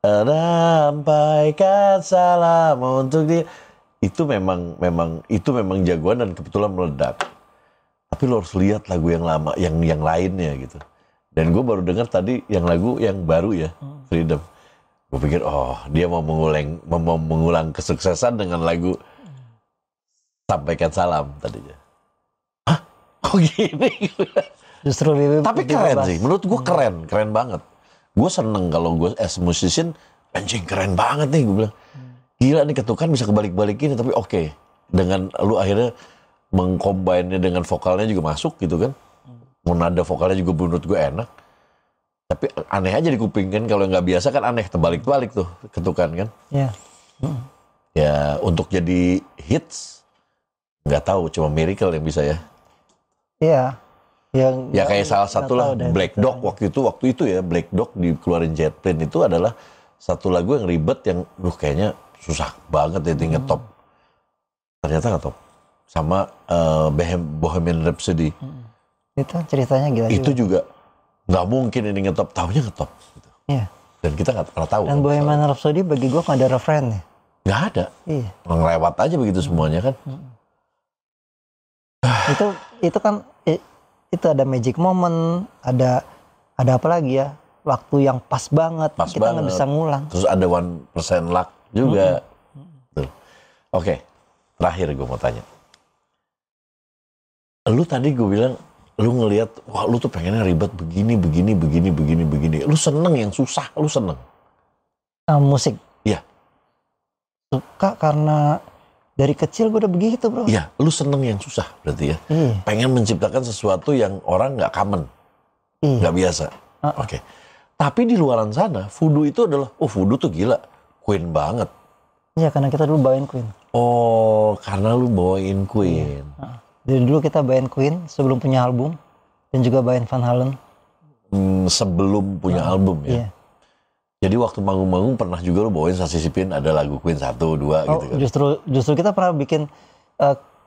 sampaikan salam untuk dia. Itu memang jagoan dan kebetulan meledak. Tapi lo harus lihat lagu yang lama, yang lainnya gitu. Dan gue baru dengar tadi yang lagu yang baru ya, Freedom. Gue pikir, dia mau mengulang kesuksesan dengan lagu Sampaikan Salam tadinya. Hah? Kok gini? Justru tapi keren sih, menurut gue keren banget. Gue seneng kalau gue as musician, anjing keren banget nih gue bilang. Gila nih ketukan bisa kebalik-balikin, tapi oke. Dengan lu akhirnya mengcombine-nya dengan vokalnya juga masuk gitu kan. Nada vokalnya juga menurut gue enak. Tapi aneh aja di kuping kan, kalau nggak biasa kan aneh, terbalik-balik tuh ketukan kan. Iya. Ya untuk jadi hits, nggak tahu, cuma Miracle yang bisa ya. Iya. Ya kayak salah satu lah Black Dog waktu itu ya, Black Dog dikeluarin Jet Plane itu adalah satu lagu yang ribet yang kayaknya susah banget ya ngetop. Ternyata ngetop. Sama Bohemian Rhapsody. Itu ceritanya gila itu juga nggak mungkin ini ngetop, taunya ngetop gitu. Iya. Dan kita nggak pernah tahu. Dan Bohemian Rhapsody bagi gue nggak ada refrennya. Nggak ada. Iya. Ngelewat aja begitu semuanya kan. Itu kan itu ada magic moment, ada apa lagi ya, waktu yang pas banget, kita nggak bisa ngulang. Terus ada 1% luck juga. Oke, terakhir gue mau tanya, lu tadi gue bilang lu ngelihat, wah lu tuh pengennya ribet begini, lu seneng yang susah, lu seneng? Musik? Iya. Suka karena dari kecil gue udah begitu bro. Iya, lu seneng yang susah berarti ya. Pengen menciptakan sesuatu yang orang nggak common, nggak biasa. Oke. Tapi di luaran sana, voodoo itu adalah, voodoo tuh gila, Queen banget. Iya, karena kita dulu bawain Queen. Oh, karena lu bawain Queen. Jadi dulu kita bawain Queen sebelum punya album, dan juga bawain Van Halen. Sebelum punya album ya. Iya. Jadi waktu manggung-manggung pernah juga lu bawain sisipin ada lagu Queen 1, 2 gitu kan? Justru kita pernah bikin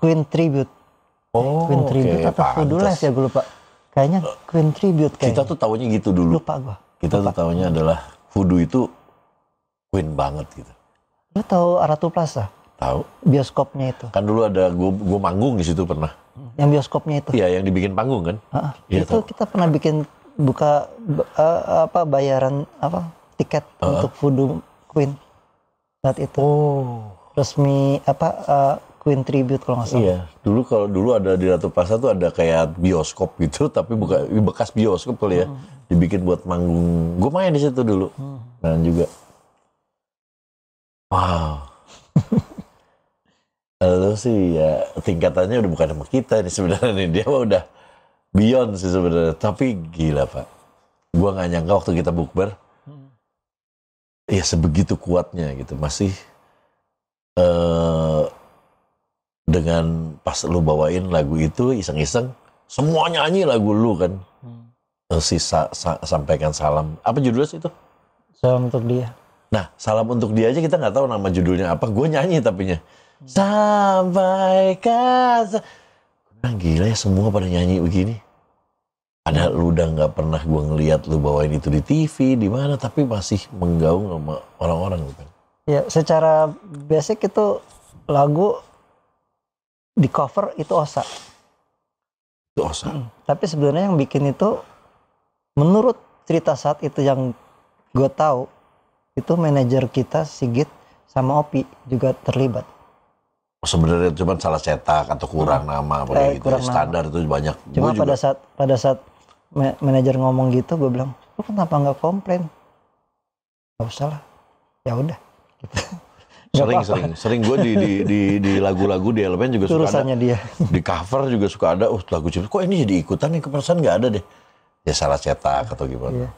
Queen Tribute. Queen Tribute atau Voodoo Live ya, gue lupa. Kayaknya Queen Tribute kayaknya. Kita tuh taunya gitu dulu. Lupa gue. Kita tuh taunya adalah Voodoo itu Queen banget gitu. Lu tahu Ratu Plaza? Tahu. Bioskopnya itu. Kan dulu ada gue manggung di situ pernah. Yang bioskopnya itu. Iya, yang dibikin panggung kan? Ya, itu tahu. Kita pernah bikin bayaran tiket untuk Voodoo Queen saat itu. Resmi Queen Tribute kalau nggak salah. Iya, dulu ada di Ratu Plaza tuh ada kayak bioskop gitu, tapi bukan bekas bioskop kali ya, dibikin buat manggung. Gue main di situ dulu, dan juga, wow, lalu sih ya tingkatannya udah bukan sama kita nih sebenarnya nih, dia mah udah beyond sih sebenarnya. Tapi gila Pak, gue nggak nyangka waktu kita bukber. Ya sebegitu kuatnya gitu, masih dengan pas lu bawain lagu itu iseng-iseng, semua nyanyi lagu lu kan. Sampaikan salam, apa judulnya sih itu? Salam untuk dia. Nah, salam untuk dia aja kita nggak tahu nama judulnya apa, gue nyanyi tapinya. Sampaikan, gila ya semua pada nyanyi begini. Padahal lu udah nggak pernah gue ngeliat lu bawain itu di TV, di mana, tapi masih menggaung sama orang-orang kan. Ya, secara basic itu lagu di cover itu Osa. Itu Osa. Tapi sebenarnya yang bikin itu, menurut cerita saat itu yang gue tahu, itu manajer kita Sigit sama Opi juga terlibat. Sebenarnya cuma salah cetak atau kurang nama, gitu. Kurang standar nama. Itu banyak. Cuma pada saat manajer ngomong gitu, gue bilang, lu kenapa nggak komplain? Gak usah lah, ya udah. Gitu. Sering gue di lagu-lagu di elemen juga suka ada. Dia. Di cover juga suka ada, lagu cipta, kok ini jadi ikutan nih, keperasaan nggak ada deh. Ya salah cetak atau gimana. Iya.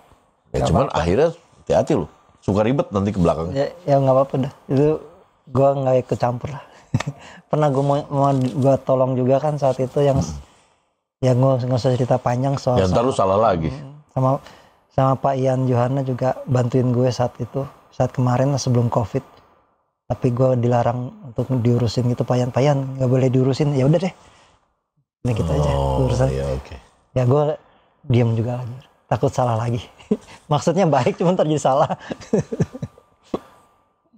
Ya gak cuman apa-apa. Akhirnya hati-hati loh, suka ribet nanti ke belakangnya. Ya nggak apa-apa dah, itu gue nggak ikut campur lah. Pernah gue mau gue tolong juga kan saat itu yang ya gue nggak usah cerita panjang soal. Ya ntar lu salah lagi. Sama Pak Ian Johana juga bantuin gue saat itu, saat kemarin sebelum COVID. Tapi gue dilarang untuk diurusin gitu, Payan nggak boleh diurusin. Ya udah deh, ini kita aja urusan. Ya okay. Ya gue diam juga lagi, takut salah lagi. Maksudnya baik, cuma terjadi salah.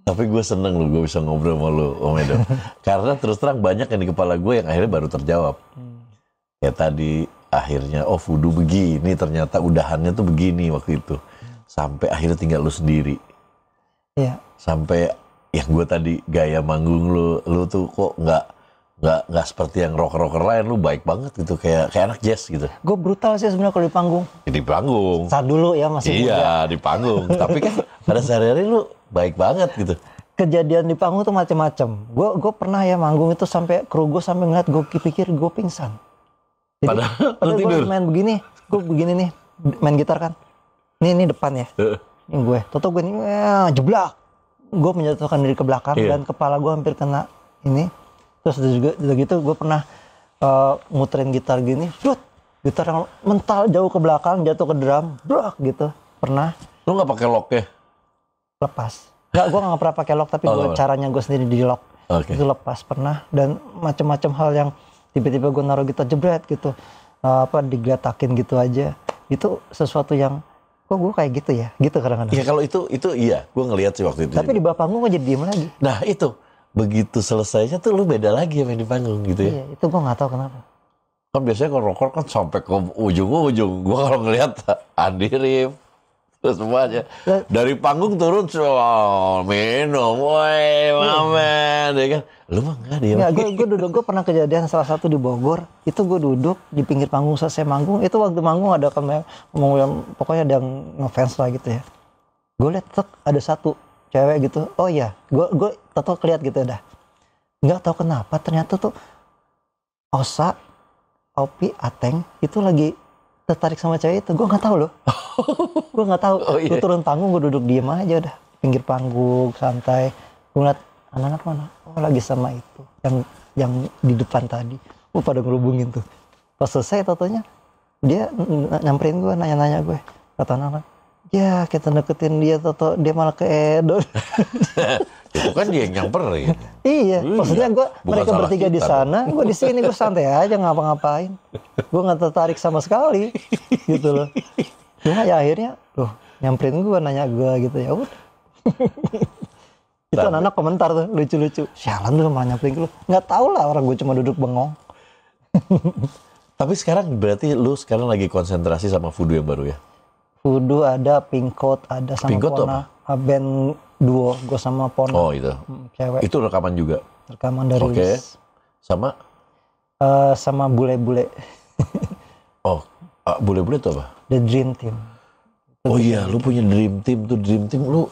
Tapi gue seneng lu, gue bisa ngobrol sama lu, Om Edo. Karena terus terang banyak yang di kepala gue yang akhirnya baru terjawab. Ya tadi akhirnya, voodoo begini, ternyata udahannya tuh begini waktu itu. Sampai akhirnya tinggal lu sendiri. Iya. Sampai yang gue tadi gaya manggung lu tuh kok nggak nggak seperti yang rocker lain, lu baik banget gitu, kayak anak jazz gitu. Gue brutal sih sebenarnya kalau di panggung. Di panggung. Saat dulu ya masih muda. Iya di panggung. Tapi kan pada sehari-hari lu baik banget gitu. Kejadian di panggung tuh macam-macam. Gue pernah ya manggung itu sampai kru gue sampai ngeliat gue pikir gue pingsan. Jadi, padahal gue main begini, gue begini nih main gitar kan. Ini depan ya. Ini gue. Toto gue ini jeblak. Gue menjatuhkan diri ke belakang dan kepala gue hampir kena ini. Terus udah gitu gue pernah muterin gitar gini, gitar yang mental jauh ke belakang, jatuh ke drum, brak gitu. Pernah. Lu nggak pakai locknya? Lepas. Gue nggak pernah pakai lock, tapi caranya gue sendiri di lock. Itu lepas pernah. Dan macam-macam hal yang tiba-tiba gue naruh gitar jebret gitu, digeletakin gitu aja. Itu sesuatu yang kok gue kayak gitu ya, gitu kadang-kadang. Iya kalau itu iya, gue ngelihat sih waktu itu. Tapi di bawah panggung gue jadi diem lagi. Nah itu. Begitu selesainya tuh lu beda lagi yang di panggung gitu ya. Iya, itu gue gak tahu kenapa. Kan biasanya kalau rocker kan sampai ke ujung-ujung. Gue kalau ngelihat Andi Rif, terus semuanya. Dari panggung turun, minum, woi, mamen. Ya kan? Lu mah enggak dia. Enggak, gue pernah kejadian salah satu di Bogor. Itu gue duduk di pinggir panggung selesai manggung. Itu waktu manggung ada ngomong yang pokoknya ada yang ngefans lah gitu ya. Gue liat ada satu cewek gitu, oh iya, gue tato keliat gitu dah, nggak tahu kenapa ternyata tuh Osa, Opi, Ateng itu lagi tertarik sama cewek itu, gue nggak tahu loh, gue nggak tahu, gue turun panggung, gue duduk diem aja udah, pinggir panggung santai, gue ngeliat anak-anak mana, oh lagi sama itu, yang di depan tadi, pada ngerubungin tuh, pas selesai tatonya, dia nyamperin gue, nanya-nanya gue, kata anak-anak. Ya kita deketin dia Toto, dia malah ke Edo. Itu kan dia yang nyamperin. Iya, maksudnya mereka bertiga di sana, gue di sini, gue santai aja ngapa-ngapain. Gue nggak tertarik sama sekali, gitu loh. Cuma ya akhirnya, nyamperin gue, nanya gue gitu ya udah. Itu anak-anak komentar tuh lucu-lucu. Sialan lu malah nyamperin lu. Nggak tahu lah orang gue cuma duduk bengong. Tapi sekarang berarti lu sekarang lagi konsentrasi sama Voodoo yang baru ya? Voodoo ada, Pink Coat ada sama Pink Coat Pona, band duo gue sama Pona. Oh itu, cewek. Itu rekaman juga? Rekaman dari Wiz. Sama? Sama bule-bule. Bule-bule itu apa? The Dream Team. Oh iya, lu punya Dream Team tuh, Dream Team lu,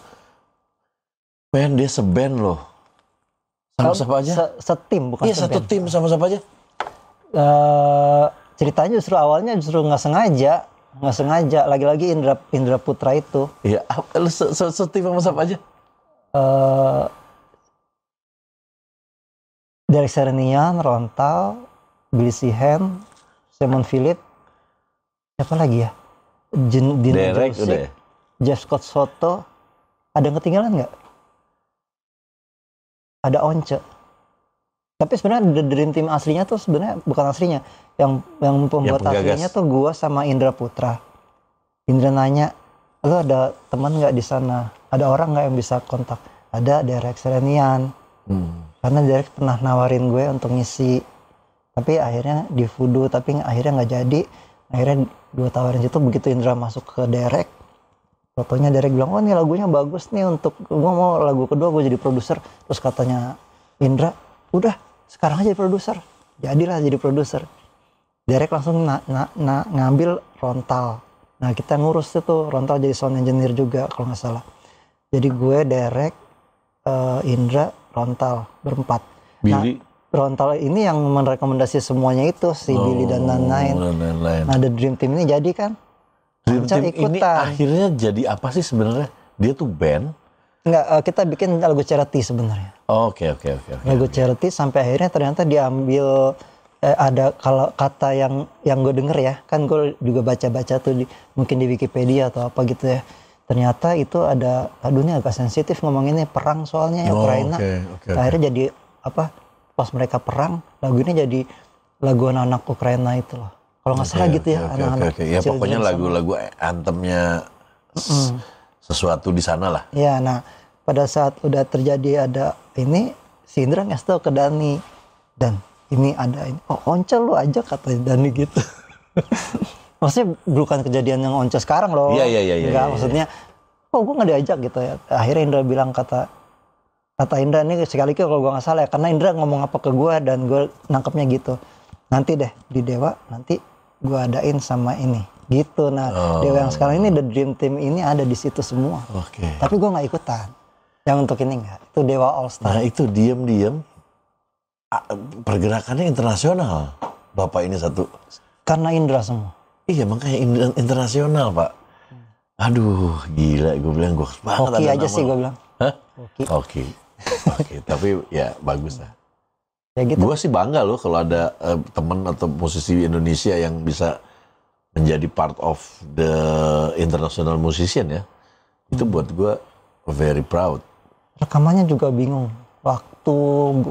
men dia seband loh. Sama siapa aja? Setim bukan iya, satu tim sama siapa aja? Ceritanya justru awalnya nggak sengaja, lagi-lagi Indra Putra itu. Iya, lu setim sama siapa aja? Derek Serenian, Rontal, Billy Sheehan, Simon Philip, siapa lagi ya? Derek udah ya? Jeff Scott Soto, ada yang ketinggalan nggak? Ada Once. Tapi sebenarnya Dream Team aslinya tuh sebenarnya bukan aslinya, yang pembuat aslinya tuh gua sama Indra Putra. Indra nanya, lu ada teman nggak di sana? Ada orang nggak yang bisa kontak? Ada Derek Serenian. Karena Derek pernah nawarin gue untuk ngisi, tapi akhirnya di Voodoo, tapi akhirnya nggak jadi. Akhirnya 2 tawaran situ, begitu Indra masuk ke Derek, fotonya Derek bilang, oh ini lagunya bagus nih untuk gua mau lagu kedua gue jadi produser. Terus katanya Indra, udah sekarang aja jadi produser. Jadilah jadi produser. Derek langsung ngambil Rontal. Nah kita ngurus itu, Rontal jadi sound engineer juga kalau nggak salah. Jadi gue, Derek, Indra, Rontal berempat. Billy? Nah, Rontal ini yang merekomendasi semuanya itu, si Billy dan lain-lain. Nah The Dream Team ini jadi kan. Dream Team ini akhirnya jadi apa sih sebenarnya? Dia tuh band? Enggak, kita bikin lagu charity sebenarnya. Oke. Lagu charity sampai akhirnya ternyata diambil ada kalau kata yang gue denger ya, kan gue juga baca-baca tuh mungkin di Wikipedia atau apa gitu ya. Ternyata itu ada, aduh ini agak sensitif ngomonginnya, perang soalnya ya Ukraina. Akhirnya jadi apa? Pas mereka perang, lagu ini jadi lagu anak-anak Ukraina itu loh. Kalau nggak salah gitu ya, anak-anak. Ya pokoknya lagu-lagu anthemnya sesuatu di sana lah. Ya, nah pada saat udah terjadi ada ini, si Indra ngasih tau ke Dani, dan ini ada ini, oh Once lu aja kata Dani gitu. Maksudnya bukan kejadian yang Once sekarang loh. Iya. Enggak, maksudnya, kok gue nggak diajak gitu ya. Akhirnya Indra bilang kata, Kata Indra ini sekali lagi kalau gue nggak salah ya, karena Indra ngomong apa ke gue dan gue nangkepnya gitu. Nanti deh di Dewa nanti gue adain sama ini gitu. Nah Dewa yang sekarang ini The Dream Team ini ada di situ semua. Tapi gue nggak ikutan. Yang untuk ini nggak. Itu Dewa All Star. Nah itu diam-diam pergerakannya internasional. Bapak ini satu. Karena Indra semua. Iya makanya internasional Pak. Aduh gila gue bilang gue banget. Hoki aja sih gue bilang. Hah? Hoki. Oke, tapi ya bagus lah. Ya gitu. Gue sih bangga loh kalau ada teman atau musisi Indonesia yang bisa menjadi part of the international musician ya. Itu buat gue very proud. Rekamannya juga bingung. Waktu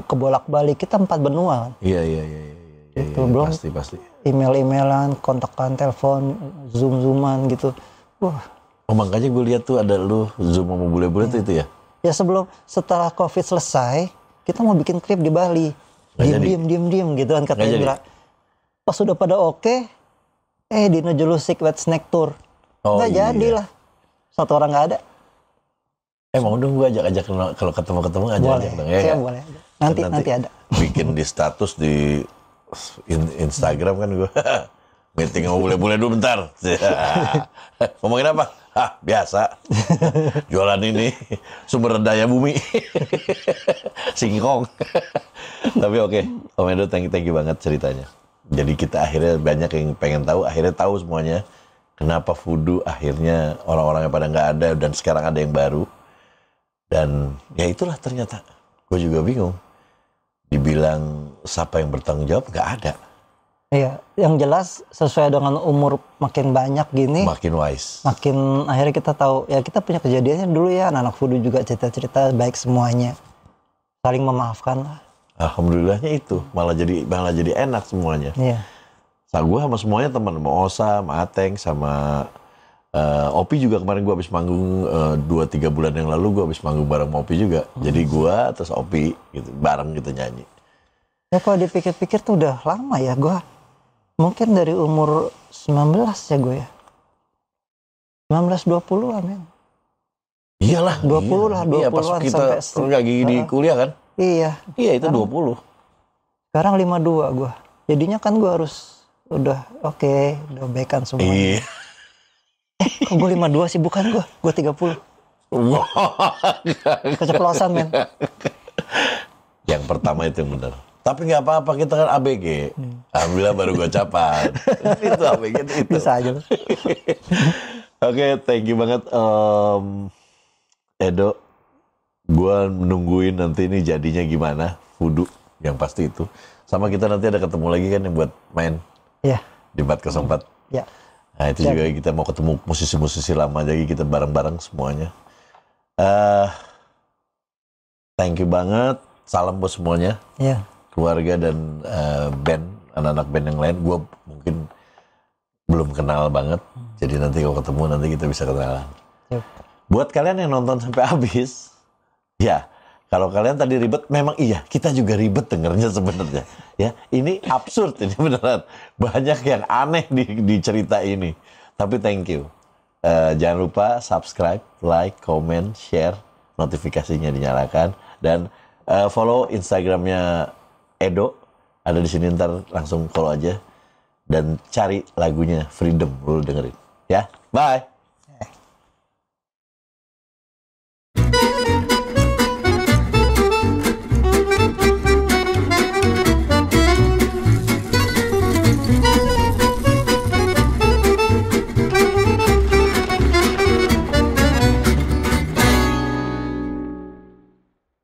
kebolak-balik kita 4 benua. Iya. Itu belum pasti. Email-emailan, kontakan, telepon, zoom-zooman gitu. Wah. Oh makanya gue lihat tuh ada lu zoom sama bule-bule tuh itu ya. Ya setelah COVID selesai, kita mau bikin klip di Bali. Diem gitu kan kata Indra. Pas sudah pada oke, Dino Jelusik Wet Snack Tour. Nggak jadilah. Satu orang nggak ada. Mau dong gue ajak kalau ketemu ajak dong ya. Boleh. Nanti ada. Bikin di status di Instagram kan gue. Meeting sama bule-bule dulu bentar. Ngomongin apa? Biasa. Jualan ini sumber daya bumi. Singkong. Tapi oke. Om Edo thank you banget ceritanya. Jadi kita akhirnya banyak yang pengen tahu, akhirnya tahu semuanya. Kenapa Voodoo akhirnya orang-orangnya pada nggak ada dan sekarang ada yang baru. Dan ya itulah ternyata. Gue juga bingung. Dibilang siapa yang bertanggung jawab, nggak ada. Iya, yang jelas sesuai dengan umur makin banyak gini. Makin wise. Makin akhirnya kita tahu, ya kita punya kejadiannya dulu ya, anak Voodoo juga cerita-cerita baik semuanya. Saling memaafkan lah. Alhamdulillahnya itu, malah jadi enak semuanya. Iya. Gue sama semuanya teman, sama Osa, sama Ateng, sama Opi juga kemarin gue habis manggung 2-3 bulan yang lalu gue habis manggung bareng Opi juga. Jadi gue terus Opi gitu, bareng gitu nyanyi. Ya kalau dipikir-pikir tuh udah lama ya gue. Mungkin dari umur 19 ya gue ya. 19-20 lah men. Iyalah. 20 lah, 20-an pas kita lagi di kuliah kan? Iya. Iya itu 20. Sekarang 52 gue. Jadinya kan gue harus udah udah baikan semuanya. Iya. Kok gue 52 sih? Bukan gue 30. Keceplosan men. Yang pertama itu yang benar. Tapi nggak apa-apa, kita kan ABG. Alhamdulillah baru gue capat. Itu ABG itu. Bisa aja. Oke, thank you banget Edo. Gue nungguin nanti ini jadinya gimana, Voodoo yang pasti itu. Sama kita nanti ada ketemu lagi kan yang buat main. Iya. Di 404. Iya. Nah itu juga kita mau ketemu musisi-musisi lama lagi, kita bareng-bareng semuanya. Thank you banget. Salam buat semuanya. Iya. Keluarga dan band, anak-anak band yang lain, gue mungkin belum kenal banget. Jadi nanti kalau ketemu nanti kita bisa kenalan. Yep. Buat kalian yang nonton sampai habis, ya kalau kalian tadi ribet, memang iya kita juga ribet dengernya sebenarnya. Ya ini absurd ini beneran. Banyak yang aneh di cerita ini. Tapi thank you. Jangan lupa subscribe, like, comment, share, notifikasinya dinyalakan dan follow Instagramnya Edo, ada di sini, ntar langsung follow aja dan cari lagunya Freedom, lu dengerin ya. Bye.